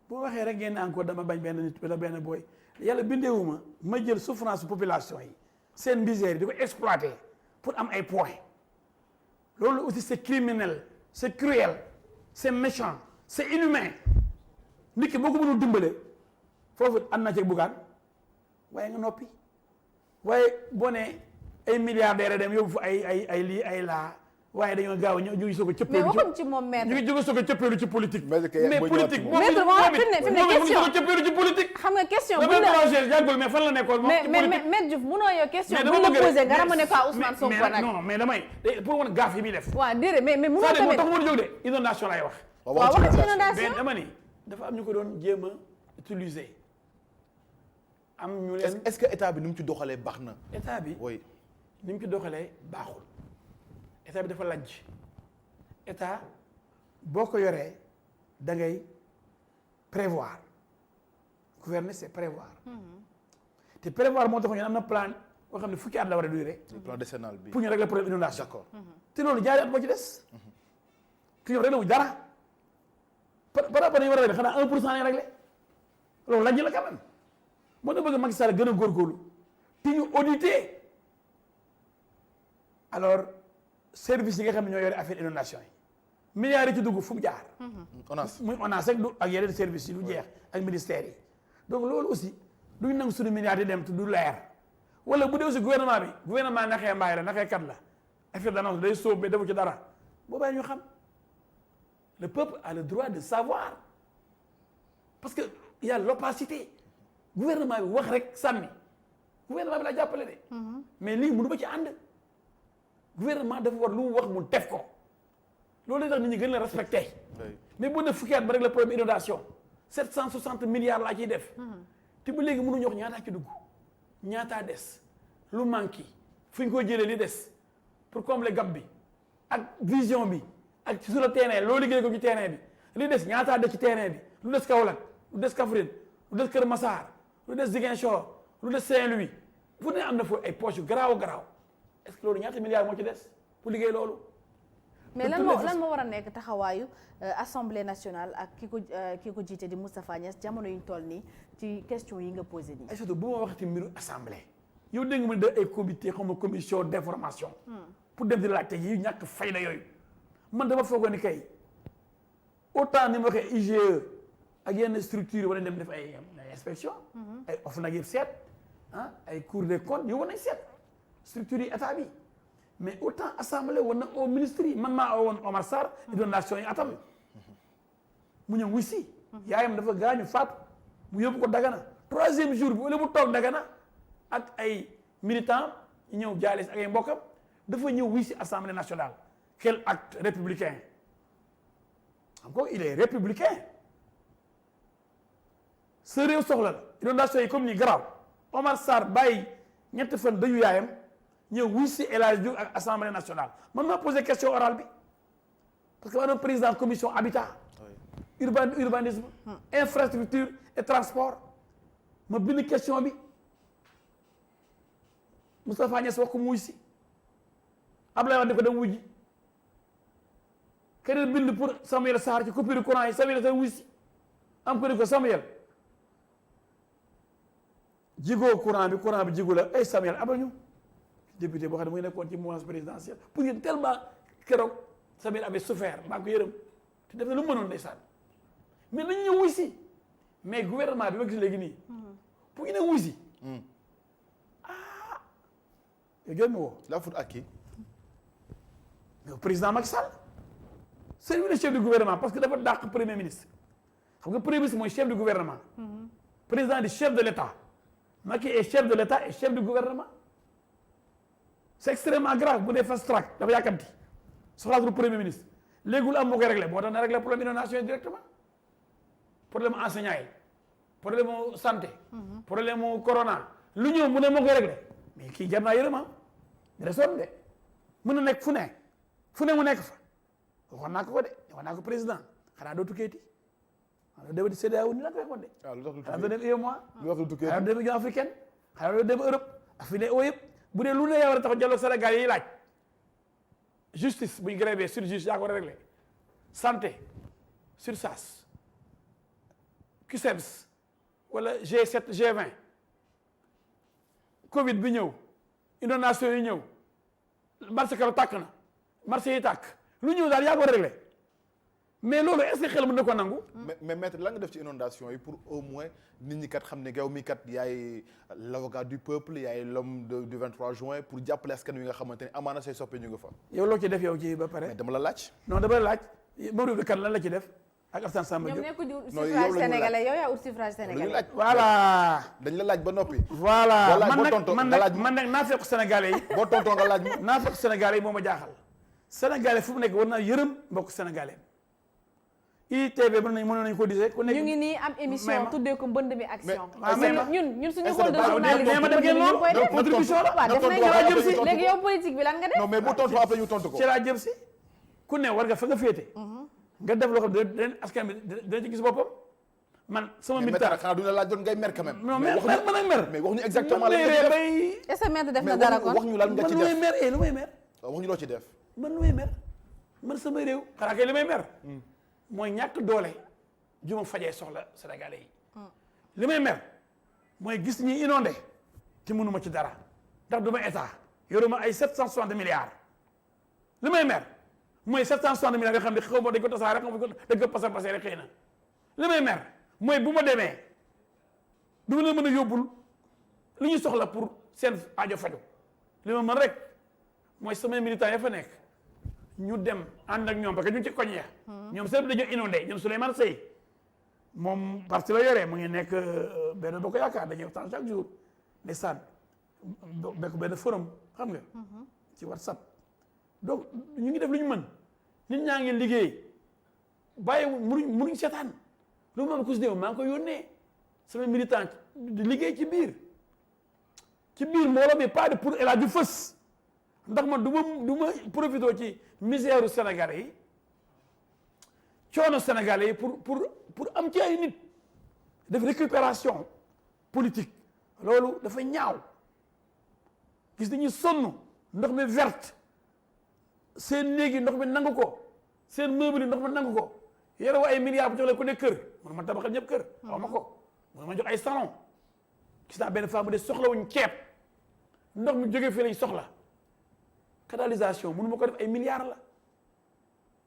[SPEAKER 3] boo waxee rek ngeen encore dama bañ benn nit wala benn booy yàlla bindeewuma ma jël souffrance population yi seen misère yi di ko exploiter pour am ay points loolu aussi c'est criminel c'est cruel c'est méchant c'est inhumain nit ki boo ko mënul dimbale foofu am na ci bugaan waaye nga noppi waaye boo nee ay milliardaires dem yóbbu fa ay lii ay laa waaye dañoo gaaw ñu ngi soog a cëppeelu.
[SPEAKER 1] mais waxuñ ci moom maître.
[SPEAKER 3] ñu ngi jóge soog a cëppeelu ci politique.
[SPEAKER 2] mais
[SPEAKER 3] politique
[SPEAKER 1] moom fi ne question
[SPEAKER 3] cëppeelu ci politique.
[SPEAKER 1] xam nga question
[SPEAKER 3] bu la jàngul mais fan la nekkoon moom ci politique.
[SPEAKER 1] mais Diouf munoo yow question bu la posé nga ramane ko Ousmane Sonko nag.
[SPEAKER 3] non mais damay pour wan gaaf yi muy def.
[SPEAKER 1] waaw déedéet mais munoo tamit.
[SPEAKER 3] moo tax mu jóg de inondation lay wax.
[SPEAKER 1] waaw wax ci inondation
[SPEAKER 3] mais dama ni dafa am ñu ko doon jéem a utiliser am ñu leen.
[SPEAKER 2] est-ce que état bi ni mu ci doxalee baax na.
[SPEAKER 3] état bi
[SPEAKER 2] oui
[SPEAKER 3] ni mu ci doxalee baaxul état bi dafa lajj. état boo ko yoree da ngay prévoir gouverner c'est prévoir te prévoir moo tax ñu am na plan boo xam ne fukki at la war a durer.
[SPEAKER 2] plan décennal bi
[SPEAKER 3] pour ñu régler problème inondation.
[SPEAKER 2] d'accord
[SPEAKER 3] te loolu ñaari at moo ci des. te ñoom réglé wuñ dara par rapport ñu war a régler xanaa 1% lañ réglé loolu laaj la quand même moo tax bëgg Macky Sall gën a góorgóorlu te ñu auditer alors service yi nga xam ne ñoo yore affaire inondation yi. milliards yi ci dugg fu mu jaar.
[SPEAKER 2] ONAS
[SPEAKER 3] muy ONAS rek du ak yeneen services yi du jeex ak ministères yi donc loolu aussi duñ nangu suñu milliards yi dem te du leer wala bu dee aussi gouvernement naxee mbaay la naxee kat la affaire d'annonce day sóob mais defu ci dara boobaa ñu xam le peuple a le droit de savoir parce que il y a l'opacité gouvernement bi wax rek sànni gouvernement bi la jàppale de. mais lii mënu ba ci ànd gouvernement dafa war lu mu wax mu def ko. loolu la tax nit ñi gën la respecté mais bu ne fukki at ba rek le problème inondation 760 milliards laa ciy def te ba léegi mënuñu wax ñaataa ci dugg ñaataa des lu manqué fu ñu ko jëlee li des pour combler gap bi ak vision bi ak sur le terrain loolu liggéey ko ci terrain bi li des ñaataa des ci terrain bi lu des Kaolack lu des Kaffrine lu des Kër Massar lu des Ziguinchor lu des Saint-Louis fu ne am na foofu ay poches yu garaaw est-ce que loolu ñaata milliards moo ci des pour liggéey loolu.
[SPEAKER 1] mais lan moo war a nekk taxawaayu assemblée nationale ak ki ko jiite di Moustapha Niasse jamono yi ñu toll nii ci question yi nga posé nii.
[SPEAKER 3] ay surtout bu ma waxati mbiru assemblée yow dégg nga ma de ay comité xam nga commission d'information. pour dem di laajte yi ñàkk fayda yooyu. man dama foogoon ni kay autant ni ma waxee IGE ak yenn structure war nañ dem def ay inspection ay OFNAC yëpp seet ay Cour des comptes yow war nañ seet structure yi état bi. mais autant assemblée woon na au ministre yi man maa woon Omar Sarr inondation yi atam mu ñëw wuy si yaayam dafa gaañu faatu mu yóbbu ko Dagana 3e jour bi wala mu toog Dagana ak ay militants ñu ñëw jaale ak ay mbokkam dafa ñëw wuy si assemblée nationale quel acte républicain encore il est républicain sa réew soxla la inondation yi comme ni garaaw Omar Sarr bàyyi ñetti fan dañu yaayam ñëw wuy si El Hadji Diouf ak assemblée nationale man maa posé question orale bi parce que maa doon président commission habitat urbanisme infrastructure et transport ma bind question bi Moustapha Niasse wax ko mu wuy si Abdoulaye Wade ko dem wujji keneen bind pour Samuel Sarr ci coupure courant yi Samuel Sarr wuy si am ko ni ko Samuel jigoo courant bi jigu la ay Samuel abal ñu député boo xam ne mu ngi nekkoon ci mouvance présidentielle pour ñu tellement keroog Samuel avait souffert maa ko yërëm te def na lu mënoon ndeysaan mais nañ ñëw wuy si mais gouvernement bi ma gis léegi nii pour ñu ne wuy si yow jot ma woo
[SPEAKER 2] la faute à qui
[SPEAKER 3] mais président Macky Sall servir le chef du gouvernement parce que dafa dàq premier ministre xam nga premier ministre mooy chef du gouvernement président du chef de l'État Macky est chef de l'État et chef du gouvernement c'est extrêmement grave bu dee fast track dafa yàkkamti soxlaatul premier ministre léegi lu am moo koy réglé moo tax na réglé problème inondation yi directement problème enseignant yi problème mu santé problème mu corona lu ñëw mu ne moo koy réglé mais kii jar naa yërëma dina sonn de mën na nekk fu ne mu nekk fa waxoon naa ko de waxoon naa ko président xanaa doo tukkeeti xanaa doo dem CEDEAO ni la ko waxoon de xanaa doo dem UEMOA xanaa doo dem Union africaine xanaa doo dem Europe ak fi ne oo yëpp bu dee lu ne yaa war a tax dialogue Sénégal yi laaj justice bu ñu grévé sur justice yaa ko war a réglé santé sur SAS CUSEMS wala G7 G20 Covid bi ñëw inondation yi ñëw marché karo tàkk na marché yi tàkk lu ñëw daal yaa ko réglé mais loolu est-ce que xel mën na ko nangu.
[SPEAKER 2] mais maître lan nga def ci inondation yi pour au moins nit ñi kat xam ne yow mi kat yaay l'avocat du peuple yaay l'homme du 23 juin pour jàppale askan wi nga xamante ne amaana say soppe ñu nga fa.
[SPEAKER 3] yow loo ci def yow ci ba pare.
[SPEAKER 2] mais dama la laaj.
[SPEAKER 3] non dama la laaj Maodo kan lan la ci def ak Alassane Samba Diop.
[SPEAKER 1] ñoom nekkuñu suffrage sénégalais yow yaa ut suffrage sénégalais.
[SPEAKER 3] voilà.
[SPEAKER 2] dañ la laaj ba noppi.
[SPEAKER 3] voilà man nag naa fekk sénégalais yi.
[SPEAKER 2] boo tontoo nga laaj ma.
[SPEAKER 3] naa fekk sénégalais yi moo ma jaaxal. sénégalais fu mu nekk war naa yërëm mbokk sénégalais. ITV mën nañu ko disee ku nekk
[SPEAKER 1] ñu ngi nii am émission tuddee ko mbënd mi action.
[SPEAKER 3] mais
[SPEAKER 1] ñun suñu rôle de journaliste
[SPEAKER 3] ma def ngeen loolu contribution la.
[SPEAKER 1] waaw def nañ ko jëm si léegi yow politique bi lan nga def.
[SPEAKER 2] non mais bu tontu après ñu tontu ko.
[SPEAKER 3] ci laa jëm si ku ne war nga fa nga féete. nga def loo xam ne dañ askan bi dina ci gis boppam. man sama militant
[SPEAKER 2] xanaa du la laaj doon ngay mer quand même.
[SPEAKER 3] non mais man ak mer.
[SPEAKER 2] mais wax ñu exactement lan nga ci def.
[SPEAKER 1] est-ce que maître def na dara kon
[SPEAKER 2] wax ñu lan nga ci def
[SPEAKER 3] man lu may mer lu may mer.
[SPEAKER 2] wax ñu loo ci def.
[SPEAKER 3] man lu may mer man sama réew. xanaa kay li may mer. mooy ñàkk doole. juma fajee soxla sénégalais yi li may mer mooy gis ñi inondé te mënuma ci dara ndax du ma état yoruma ay 760 milliards li may mer mooy 760 milliards yoo xam ne xaw ma dañ ko tasaare xaw ma dañ ko passer rek xëy na li may mer mooy bu ma demee du ma leen mën a yóbbul li ñu soxla pour seen aajo faju li ma mën rek mooy samay militants ya fa nekk ñu dem ànd ak ñoom parce que ñu ci koñ ya ñoom seen dañoo inondé ñoom Souleymane Seye moom parti la yoree mu ngi nekk benn bokk yaakaar dañuy waxtaan chaque jour ndeysaan bekk benn forum xam nga ci WhatsApp donc ñu ngi def lu ñu mën nit ñaa ngi liggéey bàyyi munuñ seetaan lu ma ku si néew maa ngi ko yónnee sama militant di liggéey ci biir mbooloo mi pas de pour El Hadj fës ndax man du ma profité ci misère u Sénégalais yi coono Sénégalais yi pour am ci ay nit def récupération politique loolu dafa ñaaw gis nañu sonn ndox mi verte seen néegi ndox mi nangu ko seen meuble ndox mi nangu ko yore ay milliards bu jox leen ku ne kër man ma tabaxal ñëpp kër xaw ma ko man ma jox ay salon gis naa benn femme bu de soxlawuñ ceeb ndox mi jógee fii lañ soxla canalisation mënu ma ko def ay milliards la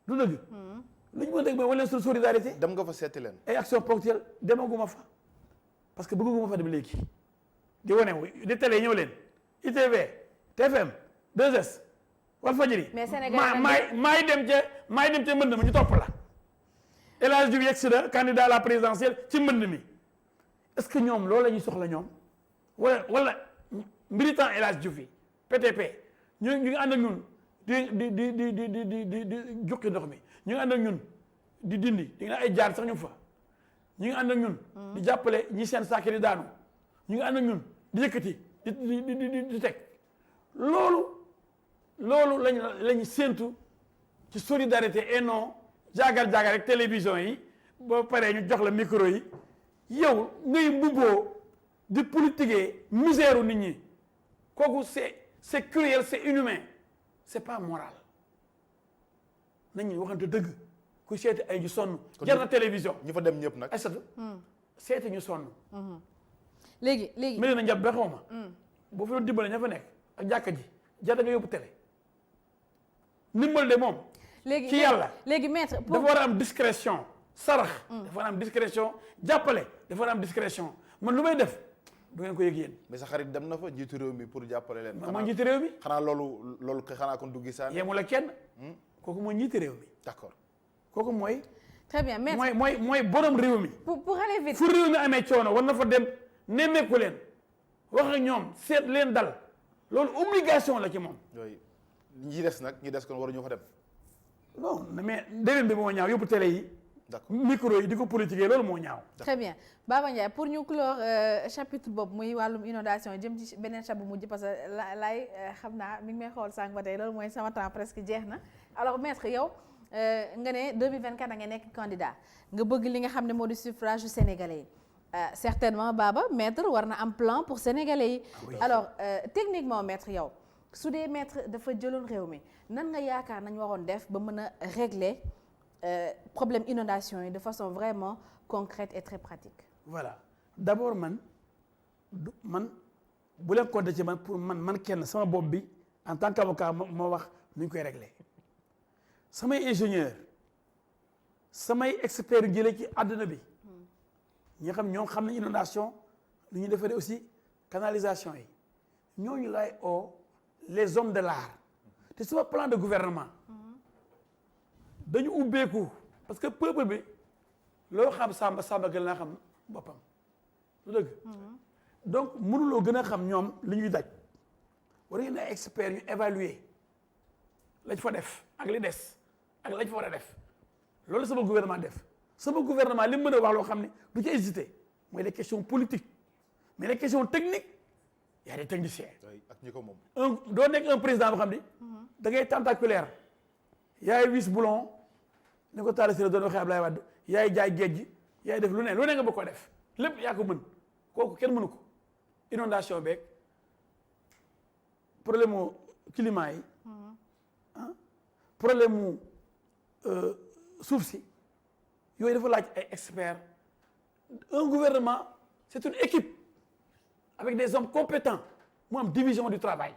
[SPEAKER 3] du dëgg lu ñu mën a dégg mooy wane leen solidarité.
[SPEAKER 2] dem nga fa seeti leen.
[SPEAKER 3] ay action ponctuelle demaguma fa parce que bëgguma fa dem léegi di wane di télé ñëw leen ITV TFM 2S Walfadjri.
[SPEAKER 1] mais Sénégal
[SPEAKER 3] maay dem ca mbënd mi ñu topp la. El Hadj Diouf yegsi na candidat à la présidentielle ci mbënd mi est-ce que ñoom loolu la ñuy soxla ñoom wala militant El Hadj Diouf yi PTP ñu ngi ànd ak ñun di jukki ndox mi. ñu ngi ànd ak ñun di dindi di nga ay jaar sax ñu fa ñu ngi ànd ak ñun di jàppale ñi seen saake di daanu ñu ngi ànd ak ñun di yëkkati di teg loolu lañ séentu ci solidarité et non jaagal rek télévision yi boo paree ñu jox la micro yi yow ngay mbubboo di politiquer misère u nit ñi kooku c'est cruel c'est inhumain c'est pas moral nañu waxante dëgg ku seeti ay ñu sonn jar na télévision
[SPEAKER 2] ñu fa dem ñëpp nag
[SPEAKER 3] ay satu seeti ñu sonn
[SPEAKER 1] léegi
[SPEAKER 3] mel na njab ba xaw ma boo fa doon dimbale ña fa nekk ak jàkka ji jar da nga yóbbu télé ndimbal de moom ci yàlla
[SPEAKER 1] léegi maître
[SPEAKER 3] dafa war a am discrétion sarax dafa war a am discrétion jàppale dafa war a am discrétion man lu may def du ngeen ko yëg yéen
[SPEAKER 2] mais sa xarit dem na fa njiitu réew mi pour jàppale leen
[SPEAKER 3] mooy njiitu réew mi
[SPEAKER 2] xanaa loolu xanaa kon du gisaan
[SPEAKER 3] yemul ak kenn kooku mooy njiitu réew mi
[SPEAKER 2] d'accord
[SPEAKER 3] kooku mooy.
[SPEAKER 1] très bien maître
[SPEAKER 3] mooy borom réew mi.
[SPEAKER 1] pour aller vite.
[SPEAKER 3] fu réew mi amee coono war na fa dem nemmeeku leen wax ak ñoom seet leen dal loolu obligation la ci moom.
[SPEAKER 2] yooyu ñi des nag ñi des kon waruñu fa dem.
[SPEAKER 3] non mais déwén bi moo ñaaw yóbbu télé yi.
[SPEAKER 2] d'accord
[SPEAKER 3] micro yi di ko politiquer loolu moo ñaaw.
[SPEAKER 1] très bien Baba Ndiaye pour ñu clore chapitre boobu muy wàllum inondation jëm ci beneen chapitre bu mujj parce que laay xam naa mi ngi may xool sànq ba tey loolu mooy sama temps presque jeex na alors maître yow nga ne 2024 da nga nekk candidat nga bëgg li nga xam ne moo di suffrage sénégalais yi certainement Baba maître war na am plan pour sénégalais yi. alors techniquement maître yow su dee maître dafa jëloon réew mi nan nga yaakaar nañ waroon def ba mën a régler problème inondation yi de façon vraiment concrète et très pratique.
[SPEAKER 3] voilà d'abord man bu leen compter ci man pour man kenn sama bopp bi en tant qu'avocat moo wax nu ñu koy régler samay ingénieur samay experts yu jëlee ci àdduna bi ñi xam ñoom xam nañ inondation lu ñuy defaree aussi canalisation yi ñooñu lay les hommes de l'art te sama plan de gouvernement dañu ubbeeku parce que peuple bi loo xam sàmba gën naa xam boppam lu dëgg donc mënuloo gën a xam ñoom li ñuy daj war ngeen ay experts ñu évaluer lañ fa def ak li des ak lañ fa war a def loolu sama gouvernement def sama gouvernement li mu mën a wax loo xam ne du ci hésiter mooy les questions politiques mais les questions techniques y a des techniciens.
[SPEAKER 2] ak ñi ko moom.
[SPEAKER 3] doo nekk un président boo xam ni da ngay tentaculaire yaay wis boulon ni ko Talla Sylla doon waxee Ablaye Wade yaay jaay géej gi yaay def lu ne nga bëgg ko def lépp yaa ko mën kooku kenn mënu ko inondation beeg problème mu climat yi problème mu suuf si yooyu dafa laaj ay experts un gouvernement c'est une équipe avec des hommes compétents mu am division du travail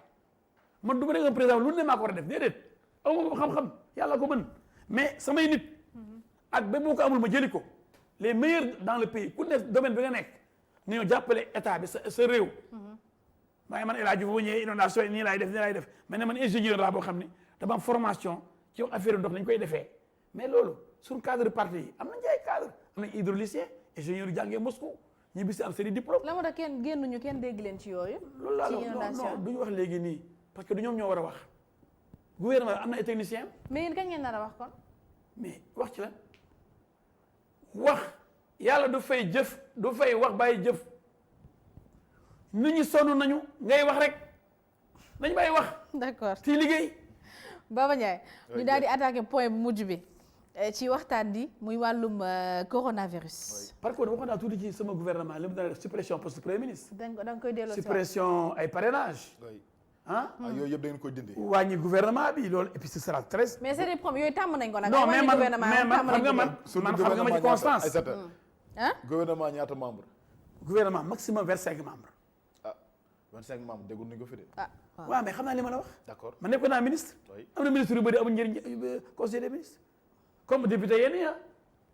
[SPEAKER 3] man du ma nekk un président lu ne maa ko war a def déedéet aw ma xam-xam yàlla ko mën mais samay nit ak ba boo ko amul ma jëli ko les meilleurs dans le pays ku ne domaine bi nga nekk ni ñoo jàppale état bi sa réew maa ngi man El Hadj Diouf bu ñëwee inondation yi nii laay def mais ne man ingénieur laa boo xam ne dama am formation ci wax affaire ndox nañ koy defee mais loolu suñu cadre parti yi am nañ ay cadre am nañ hydraulicien ingénieur yu jàngee Moscou ñi bis am seen i diplôme.
[SPEAKER 1] la moo tax kenn génnuñu kenn dégg leen ci yooyu.
[SPEAKER 3] loolu laa non duñu wax léegi nii parce que du ñoom ñoo war a wax gouvernement am na ay techniciens.
[SPEAKER 1] mais yéen kañ ngeen nar a wax kon.
[SPEAKER 3] mais wax ci la wax yàlla du fay jëf du fay wax bàyyi jëf nit ñi sonn nañu ngay wax rek nañu bàyyi wax.
[SPEAKER 1] d'accord
[SPEAKER 3] ci liggéey.
[SPEAKER 1] Baba Ndiaye ñu daal di attaqué point bu mujj bi ci waxtaan bi muy wàllum coronavirus.
[SPEAKER 3] par contre waxoon naa tuuti ci sama gouvernement li mu daan def suppression poste premier ministre.
[SPEAKER 1] da nga koy delloo
[SPEAKER 3] suppression ay parrainage.
[SPEAKER 2] yooyu yëpp da ngeen koy dindi.
[SPEAKER 3] wàññi gouvernement bi loolu et puis ce sera très.
[SPEAKER 1] mais c'est des problèmes yooyu tàmm nañ ko nag.
[SPEAKER 3] non mais man xam nga ma ci constance.
[SPEAKER 2] gouvernement ñaata membre.
[SPEAKER 3] gouvernement maximum 25 membres.
[SPEAKER 2] 25 membres déggu nañu ko fi de.
[SPEAKER 3] waaw mais xam naa li ma la wax.
[SPEAKER 2] d'accord
[SPEAKER 3] man nekkoon naa ministre. am na ministre yu bëri amuñu njëriñ conseil des ministres. comme député yéen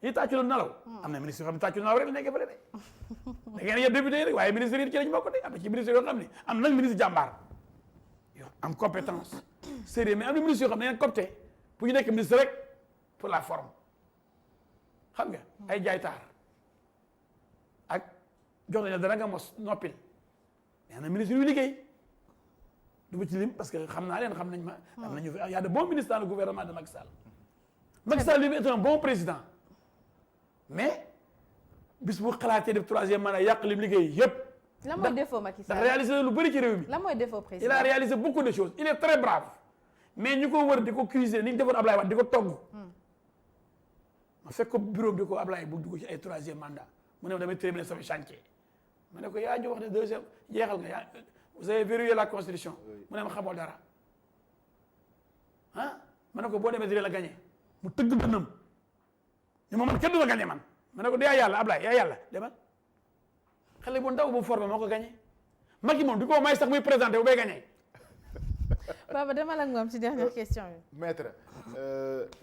[SPEAKER 3] yi tàccu nalaw. am na ministre yoo xam ne tàccu nalaw rek la nekkee fële de. da ngeen yeb député yi rek waaye ministre yi ci lañ bokk de am na ci ministre yoo xam ne am nañ ministre jàmbaar am compétence sérieux mais am na ministre yoo xam ne dañu copté pour ñu nekk ministre rek pour la forme xam nga ay jaay taar ak jox nañ la dara nga mos noppil mais am na ministre yu liggéey du ma ci lim parce que xam naa leen xam nañ ma. am nañu y a de bons ministres dans le gouvernement de Macky Sall. Macky Sall lui est un bon président mais bis bu xalaatee def troisième mandat yàq lim liggéey yëpp.
[SPEAKER 1] lan mooy défaut Macky Sall
[SPEAKER 3] ndax réalisé na lu bëri ci réew mi.
[SPEAKER 1] lan mooy défaut président
[SPEAKER 3] il a réalisé beaucoup de choses il est très brave mais ñu ko wër di ko cuisiner ni ñu defoon Ablaye Wade di ko togg. ma fekk ko bureau di ko Ablaye bu dugg ci ay troisième mandat mu ne ma damay terminer sama chantier ma ne ko yaa ñu wax ne deuxième jeexal nga yaa vous avez verrouillé la constitution mu ne ma xamoo dara ma ne ko boo demee dina la gagné mu tëgg dënnam ñu ma man kenn du ma gagné man ma ne ko yaa yàlla Ablaye yaa yàlla demal xale bu ndaw bu formé moo ko gagné Macky moom du ko may sax muy présenté bu bay gagné.
[SPEAKER 1] Baba dama la ngoom ci dernière question bi.
[SPEAKER 2] maître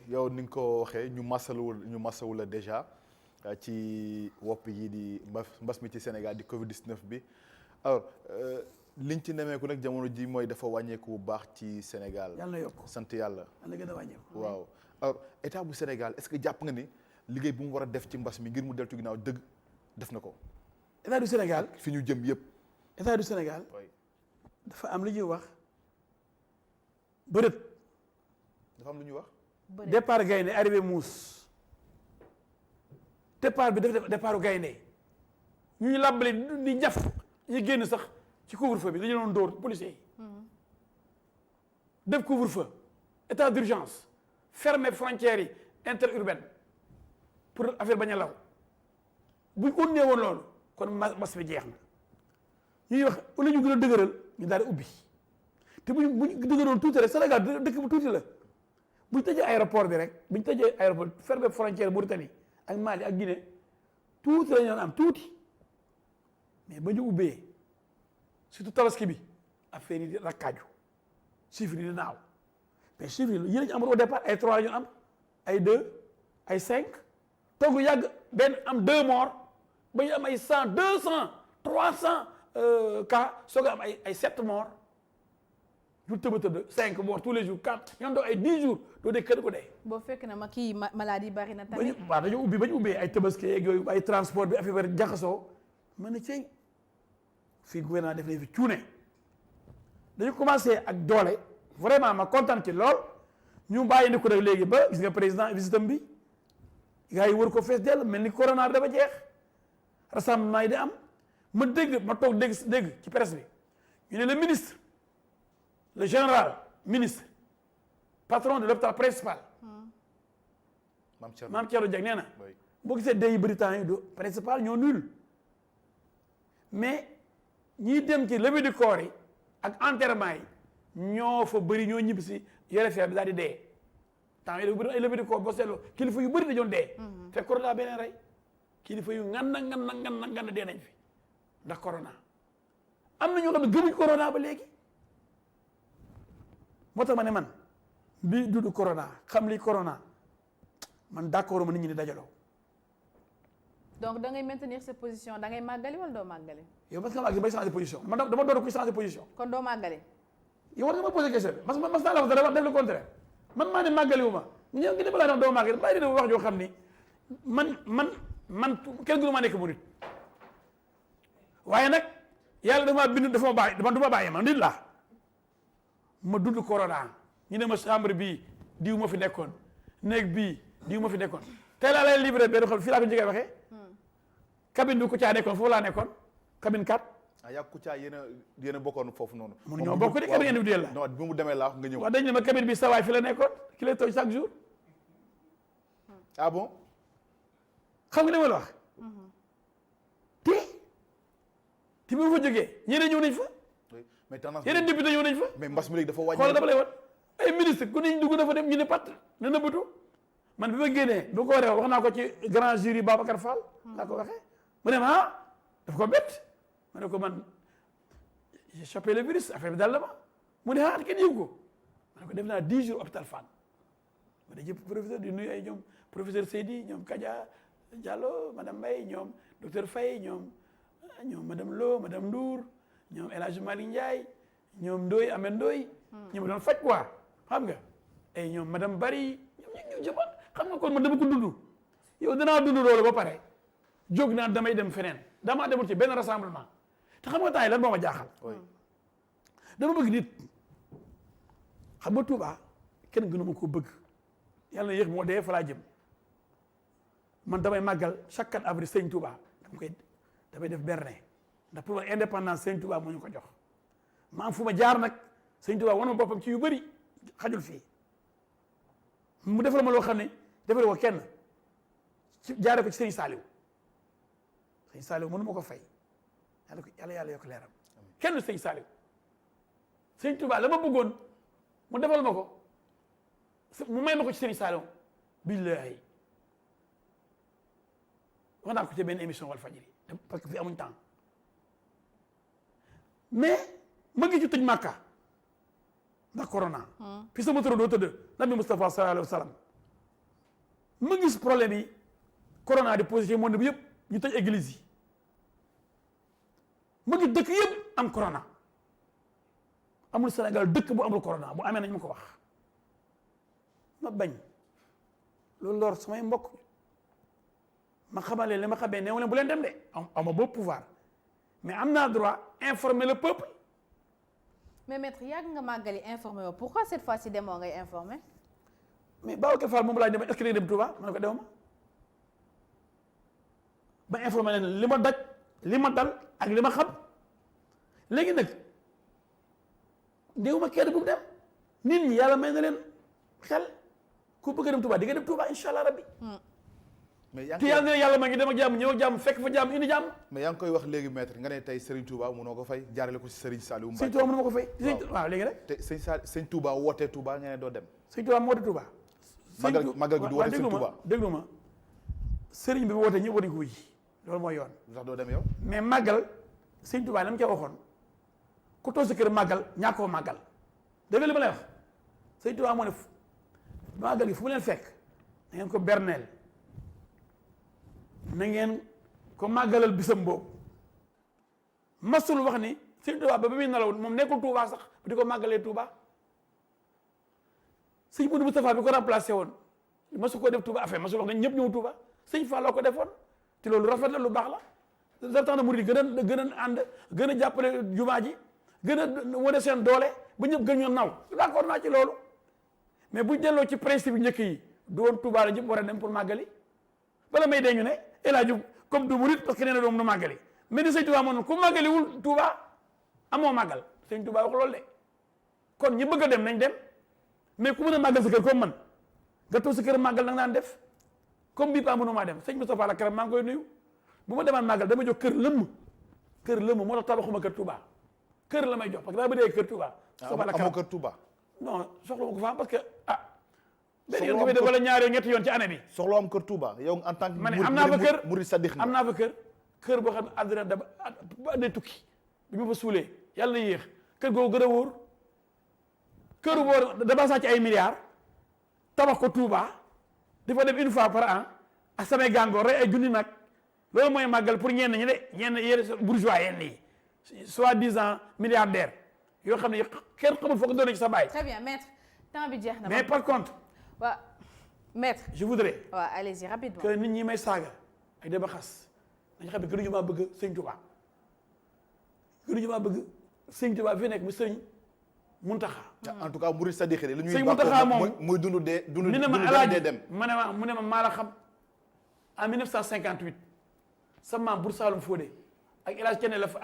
[SPEAKER 2] yow ni nga ko waxee ñu masawu la déjà ci wopp yi di mbas mi ci Sénégal di Covid 19 bi alors liñ ci nemeeku nag jamono ji mooy dafa wàññeeku bu baax ci Sénégal.
[SPEAKER 3] yàlla na yokk
[SPEAKER 2] sant yàlla.
[SPEAKER 3] yàlla gën a wàññeeku.
[SPEAKER 2] waaw alors état bu Sénégal est-ce que jàpp nga ni liggéey bu mu war a def ci mbas mi ngir mu deltu ginnaaw dëgg def na ko.
[SPEAKER 3] état du Sénégal
[SPEAKER 2] fi ñu jëm yëpp.
[SPEAKER 3] état du Sénégal
[SPEAKER 2] oui
[SPEAKER 3] dafa am lu ñuy wax bërët.
[SPEAKER 2] dafa am lu ñuy wax.
[SPEAKER 3] départ gaynde arrivé muus départ bi def départ gaynde ñuy làbbali di njaf ñu génn sax ci couvre-feu bi dañu doon dóor policiers yi def couvre-feu état d'urgence fermer frontières yi interurbaines pour affaire bañ a law buñ ko nee woon loolu kon mas bi jeex na ñuy wax wala ñu gën a dëgëral ñu daal di ubbi te buñ dëgëroon tuuti rek Sénégal dëkk bu tuuti la buñ tëjee aéroport bi rek buñ tëjee aéroport fermer frontière Mauritanie ak Mali ak Guinée tuuti la ñu doon am tuuti mais ba ñu ubbee surtout tabaski bi affaire yi di rakkaaju chiffres yi di naaw mais chiffres yi yéen a ñu amoon au départ ay 3 la ñu am ay 2 ay 5 toog yàgg benn am 2 morts ba ñu am ay 100 200 300 cas soog a am ay 7 morts lu tëb a tëdd 5 morts tous les jours 4 ñoom doon ay 10 jours doo dee kër ko dee.
[SPEAKER 1] boo fekk na ma kii maladie bari na tamit.
[SPEAKER 3] waaw dañoo ubbi ba ñu ubbee ay tabaski yeeg yooyu ay transport bi affaire bi jaxasoo mën na cey fii gouvernement def nañ fi cuune dañu commencé ak doole vraiment ma kontaan ci lool ñu bàyyi ni ko rek léegi ba gis nga président visitam bi gars yi wër ko fees dell mel ni corona dafa jeex rassemblement yi di am ma toog dégg ci presse bi ñu ne le ministre le général ministre patron de l'hôpital principal Mame Thierno Dieng nee na boo gisee dee yi bëri temps yi du principal ñoo nul mais ñiy dem ci levée du corps yi ak enterrement yi ñoo fa bëri ñoo ñibbi si yore feebar bi daal di dee temps yi dafa bëri ay levée du corps boo seetloo kilifa yu bëri dañoon dee fekk corona beneen rey kilifa yu ngan na dee nañ fi ndax corona am na ñoo xam ne gëmuñ corona ba léegi moo tax ma ne man bi dudu corona xam li corona man d'accord ma nit ñi di dajaloo.
[SPEAKER 1] donc da ngay maintenir sa position da ngay màggali wala doo màggali.
[SPEAKER 3] yow mas nga màggali bay changer position man dama door kuy changer position.
[SPEAKER 1] kon doo màggali.
[SPEAKER 3] yow war nga ma poser question mas naa la wax dara wax def le contraire man maa ne màggali wu ma ñëw ngi dama laa wax doo màggali bàyyi dina wax joo xam ni man kenn gënu ma nekk murit waaye nag yàlla dafa ma bind dafa ma bàyyi man du ma bàyyi man nit laa ma dund corona ñu ne ma chambre bii diw ma fi nekkoon néeg bii diw ma fi nekkoon tey laa lay libéré benn xam fii laa ko njëkkee waxee cabine bi ku caa nekkoon foofu laa nekkoon cabine 4.
[SPEAKER 2] yaa Kouthia yéen a bokkoon foofu noonu.
[SPEAKER 3] mun ñoo bokk de cabine individuelle la.
[SPEAKER 2] non bi mu demee laa nga ñëw.
[SPEAKER 3] waaw dañ ne ma cabine bi sa waay fi la nekkoon ki lay tooñ chaque jour.
[SPEAKER 2] ah bon.
[SPEAKER 3] xam nga li ma la wax. te bi ma fa jógee ñeneen ñëw nañ fa.
[SPEAKER 2] mais tendance
[SPEAKER 3] yeneen député ñëw nañ fa.
[SPEAKER 2] mais mbas mi léegi dafa wàññi.
[SPEAKER 3] xoolal dafa lay wan ay ministre ku ne dugg dafa dem ñu ne pat na nëbbatu man bi ma génnee bi ko waree wax naa ko ci grand jury Babacar Fall. laa ko waxee mu ne ma daf ko bett ma ne ko man j'ai chopé le virus affaire bi dal la ma mu ne kenn yëgu ko ma ne ko def naa 10 jours hôpital Fann ma ne jëpp professeur di nuyu ay ñoom professeur Seydi ñoom Kadia Diallo madame Mbaye ñoom docteur Faye ñoom madame Lo madame Ndour ñoom El Hadj Malick Ndiaye ñoom Ndoye Ameth Ndoye ñu ma doon faj quoi xam nga ay ñoom madame Bari ñoom ñu jëppoon xam nga kon man dama ko dund yow danaa dund loolu ba pare jóg naa damay dem feneen damaa demul ci benn rassemblement te xam nga temps yi lan moo ma jaaxal dama bëgg nit xam nga Touba kenn gënu ma ko bëgg yàlla na yéex moo dee fa laa jëm man damay màggal chaque 4 avril Sëñ Touba damay def berne ndax pour indépendance Sëñ Touba moo ñu ko jox ma am fu ma jaar nag Sëñ Touba wan ma boppam ci yu bëri xajul fii mu defal ma loo xam ne defal ko kenn ci jaare ko ci Sëñ Saliou Sëñ Saliou mënu ma ko fay yàlla yokk leeram kenn Sëñ Saliou Sëñ Touba la ma bëggoon mu defal ma ko mu may ma ko ci Sëñ Saliou billahi wax naa ko ci benn émission Walfadjri parce que fi amuñ temps mais ma ngi ci tëj Makka ndax corona fi sama toro doo tëdd Nabi Moustapha sallallahu alayhi wa sallam ma gis problème yi corona di posé ci monde bi yëpp ñu tëj église yi ma gis dëkk yëpp am corona amul Sénégal dëkk bu amul corona bu amee nañ ma ko wax ma bañ loolu lor samay mbokk ma xamal leen li ma xamee néew leen bu leen dem de am ma boobu pouvoir mais am naa droit informer le peuple.
[SPEAKER 1] mais maître yàgg nga màggali informé woo pourquoi cette fois-ci demoo ngay informé.
[SPEAKER 3] mais Babacar Fall moom laa dem est-ce que dem Touba ma ne ko demuma ba informé leen li ma daj li ma dal ak li ma xam léegi nag néew ma kenn bu dem nit ñi yàlla may na leen xel ku bëgg a dem Touba di nga dem Touba incha allah rabbi.
[SPEAKER 2] mais yaa
[SPEAKER 3] te
[SPEAKER 2] ngi
[SPEAKER 3] yàlla ne yàlla ma ngi dem ak jàmm ñëw ak jàmm fekk fa jàmm indi jàmm.
[SPEAKER 2] mais yaa ngi koy wax léegi maître nga ne tey Serigne Touba mënoo ko fay jaarale ko ci Serigne Saliou Mbacké.
[SPEAKER 3] sëñ Touba mënu ma ko fay. waaw léegi rek.
[SPEAKER 2] te sëñ Touba wootee Touba nga ne doo dem.
[SPEAKER 3] sëñ Touba moo woote Touba.
[SPEAKER 2] magal gi du woote sëñ Touba
[SPEAKER 3] déglu ma sëriñ bi woote ñëpp war ko wuy loolu mooy yoon.
[SPEAKER 2] lu tax doo dem yow.
[SPEAKER 3] mais màggal sëñ Touba la mu ca waxoon ku toog sa kër màggal ñàkkoo màggal dégg nga li ma lay wax sëñ Touba moo ne màggal gi fu mu leen fekk na ngeen ko berneel na ngeen ko màggalal bisam boobu masul wax ni sëñ Touba ba muy nelaw moom nekkul Touba sax di ko màggalee Touba sëñ Modou Moustapha bi ko remplacé woon masu ko def Touba affaire masul wax nañ ñëpp ñëw Touba sëñ Fall la ko defoon te loolu rafet la lu baax la da tax na murid gën a ànd gën a jàppale jumaa ji gën a wane seen doole ba ñëpp gën ñoo naw d'accord naa ci loolu mais buñ delloo ci principe bi njëkk yi du woon Touba la ñëpp war a dem pour màggali bala may dee ñu ne El Hadj comme du murid parce que nee na doom nu màggali mais ni sëñ Touba moo noonu ku màggaliwul Touba amoo màggal sëñ Touba wax loolu de kon ñi bëgg a dem nañ dem mais ku mën a màggal sa kër comme man nga toog sa kër màggal nag naan def comme bii paa mënu maa dem sëñ Moustapha la karam maa ngi koy nuyu bu ma demaan màggal dama jox kër lëmm moo tax tabaxuma kër Touba kër la may jox parce que daa bëri kër Touba.
[SPEAKER 2] amoo kër Touba.
[SPEAKER 3] non soxla ma ko fa parce que benn yoon nga fay def wala ñaari yoon ñetti yoon ci année bi.
[SPEAKER 2] soxla am kër Touba yow en tant que.
[SPEAKER 3] ma ne am naa fa kër
[SPEAKER 2] murid sadiq nga
[SPEAKER 3] am naa fa kër boo xam ne àddina ba àddina tukki bi ma fa suulee yàlla na yéex kër googu gën a wóor kër boo dama sàcc ay milliards tabax ko Touba di fa dem une fois par an ak samay gàngoor rey ay junni nag loolu mooy màggal pour ñenn ñi de ñenn yéen bourgeois yenn yi soi-disant milliardaire yoo xam ne kenn xamul foo ko doonee ci sa baay.
[SPEAKER 1] très bien maître temps bi jeex na.
[SPEAKER 3] mais par contre.
[SPEAKER 1] waaw maître.
[SPEAKER 3] je voudrais.
[SPEAKER 1] waaw allez-y rapidement.
[SPEAKER 3] que nit ñi may saaga ak dama xas dañu xam ne gënuñu maa bëgg sëñ Touba gënuñu maa bëgg sëñ Touba fi nekk mu sëñ Muntaxa.
[SPEAKER 2] en tout cas murid sadiq li ñuy
[SPEAKER 3] sëñ Muntaxa moom
[SPEAKER 2] muy dund dee dund
[SPEAKER 3] dee
[SPEAKER 2] dem.
[SPEAKER 3] mu ne ma maa la xam en 1958 sa maam Bour Saloum Fodé ak El Hadj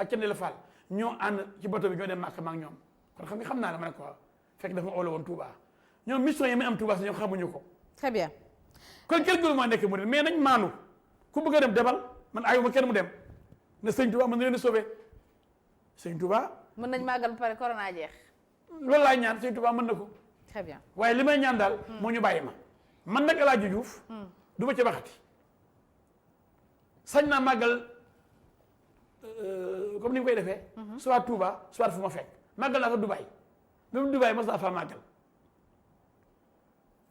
[SPEAKER 3] Kenne la Fall ñoo ànd ci bateau bi ñoo dem Màkka ma ak ñoom kon xam naa la ma ne quoi fekk dafa ma oole woon Touba ñoom mission yi muy am Touba sax ñoom xamuñu ko.
[SPEAKER 1] très bien.
[SPEAKER 3] kon kenn gënu maa nekk murid mais nañ maanu ku bëgg a dem demal man ayuma kenn mu dem ne sëñ Touba mën na leen a sauver sëñ Touba.
[SPEAKER 1] mën nañ màggal ba pare corona jeex.
[SPEAKER 3] loolu laay ñaan sëñ Touba mën na ko.
[SPEAKER 1] très bien
[SPEAKER 3] waaye li may ñaan daal. moo ñu bàyyi ma. man nag El Hadj Diouf. du ma ci waxati. sañ naa màggal comme ni nga koy defee. soit Touba soit fu ma fekk màggal naa fa Dubaï même Dubaï mas naa faa màggal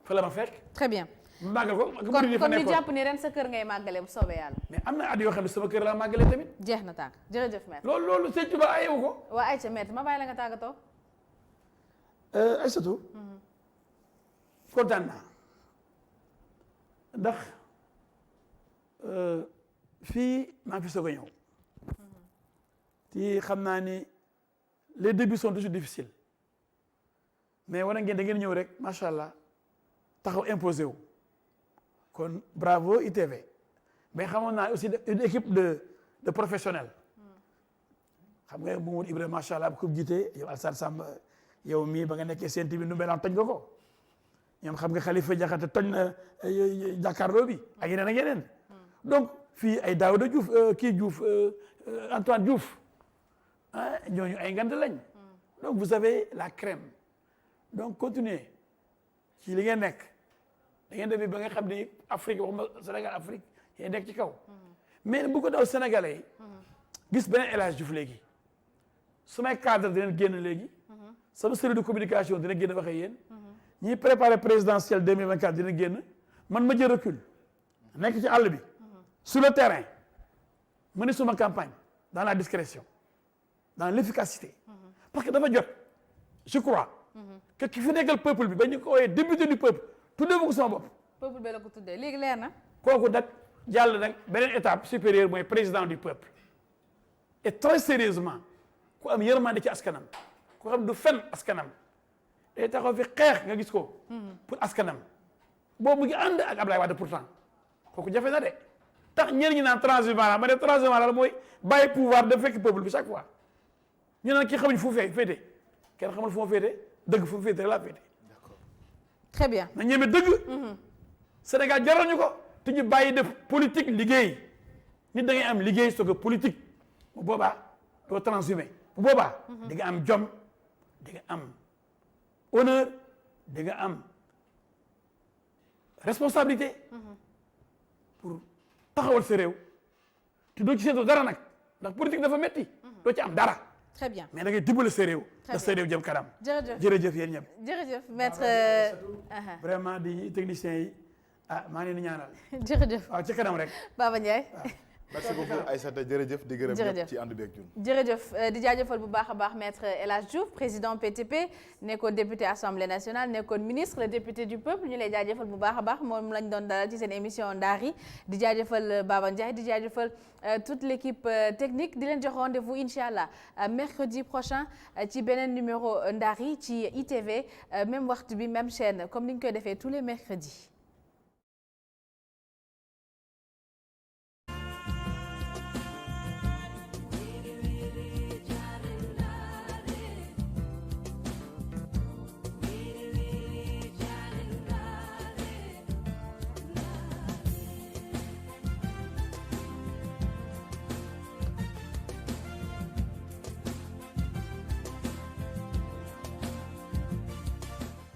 [SPEAKER 3] fa la ma fekk.
[SPEAKER 1] très bien.
[SPEAKER 3] màggal ko
[SPEAKER 1] kon ñu jàpp ni ren sa kër ngay màggale bu soobee yàlla.
[SPEAKER 3] mais am na at yoo xam ne sama kër laa màggalee tamit.
[SPEAKER 1] jeex na tànk jërëjëf maître.
[SPEAKER 3] loolu sëñ Touba ayewu ko.
[SPEAKER 1] waa ayca maître ma bàyyi la nga tàggatoo.
[SPEAKER 3] Aïssatou kontaan naa ndax fii maa ngi fi soog a ñëw te xam naa ni les débuts sont toujours difficiles mais war ngeen da ngeen ñëw rek macha allah taxaw imposé wu kon bravo ITV mais xamoon naa aussi une équipe de professionnels xam nga Mamadou Ibrahima macha allah bu ko jiite yow Alsane Samba yow mii ba nga nekkee Sen TV nu mbelaan toj nga ko ñoom xam nga Khalifa Diakhaté toj na jàkkaarloo bi ak yeneen ak yeneen donc fii ay Daouda Diouf kii Diouf Antoine Diouf ah ñooñu ay ngand lañ donc vous avez la crème donc continuez ci li ngeen nekk da ngeen demee ba nga xam ni Afrique waxuma Sénégal Afrique yéen nekk ci kaw mais bu ko daw Sénégalais yi gis beneen El Hadj Diouf léegi sumay cadre dinañ génn léegi sama série de communication dina génn waxee yéen ñiy préparé présidentielle 2024 dina génn man ma jël recul nekk ci àll bi sur le terrain mener suma campagne dans la discrétion dans l'efficacité parce que dafa jot je crois que ki fi nekkal peuple bi ba ñu ko wooyee député du peuple tuddee ma ko sama bopp
[SPEAKER 1] peuple bi la ko tuddee léegi leer na.
[SPEAKER 3] kooku nag jàll nag beneen étape supérieure mooy président du peuple et très sérieusement ku am yërmande ci askanam ku xam du fen askanam day taxaw fi xeex nga gis ko. pour askanam boobu mu ngi ànd ak Ablaye Wade pourtant kooku jafe na de tax ñenn ñi naan transhumant la ma ne transhumant la mooy bàyyi pouvoir de fekk peuple bi chaque fois ñu naan kii xamuñ fu mu féete kenn xamul fu mu féete dëgg fu mu féete rek laa féete.
[SPEAKER 1] très bien.
[SPEAKER 3] na ñeme dëgg. Sénégal jaral ñu ko te ñu bàyyi def politique liggéey nit da ngay am liggéey soog a politique bu boobaa doo transhumé bu boobaa. di nga am jom di nga am honneur di nga am responsabilité. pour taxawal sa réew te doo ci seetlu dara nag ndax politique dafa metti doo ci am dara.
[SPEAKER 1] très bien
[SPEAKER 3] mais da ngay dimbale sa réew. da sa réew jëm kanam. jërëjëf yéen ñëpp.
[SPEAKER 1] jërëjëf maître.
[SPEAKER 3] vraiment di techniciens yi maa ngi leen di ñaanal.
[SPEAKER 1] jërëjëf
[SPEAKER 3] waaw ci kanam rek.
[SPEAKER 1] Baba Ndiaye.
[SPEAKER 2] merci beaucoup Aïssata jërëjëf di gërëm ñëpp ci ànd bi ak ñun.
[SPEAKER 1] jërëjëf di jaajëfal bu baax a baax maître El Hadj Diouf président PTP nekkoon député assemblée nationale nekkoon ministre le député du peuple ñu lay jaajëfal bu baax a baax moom lañ doon dalal ci seen émission Ndari di jaajëfal Baba Ndiaye di jaajëfal toute l'équipe technique di leen jox rendez-vous incha allah mercredi prochain ci beneen numéro Ndari ci ITV même waxtu bi même chaîne comme ni ñu koy defee tous les mercredis.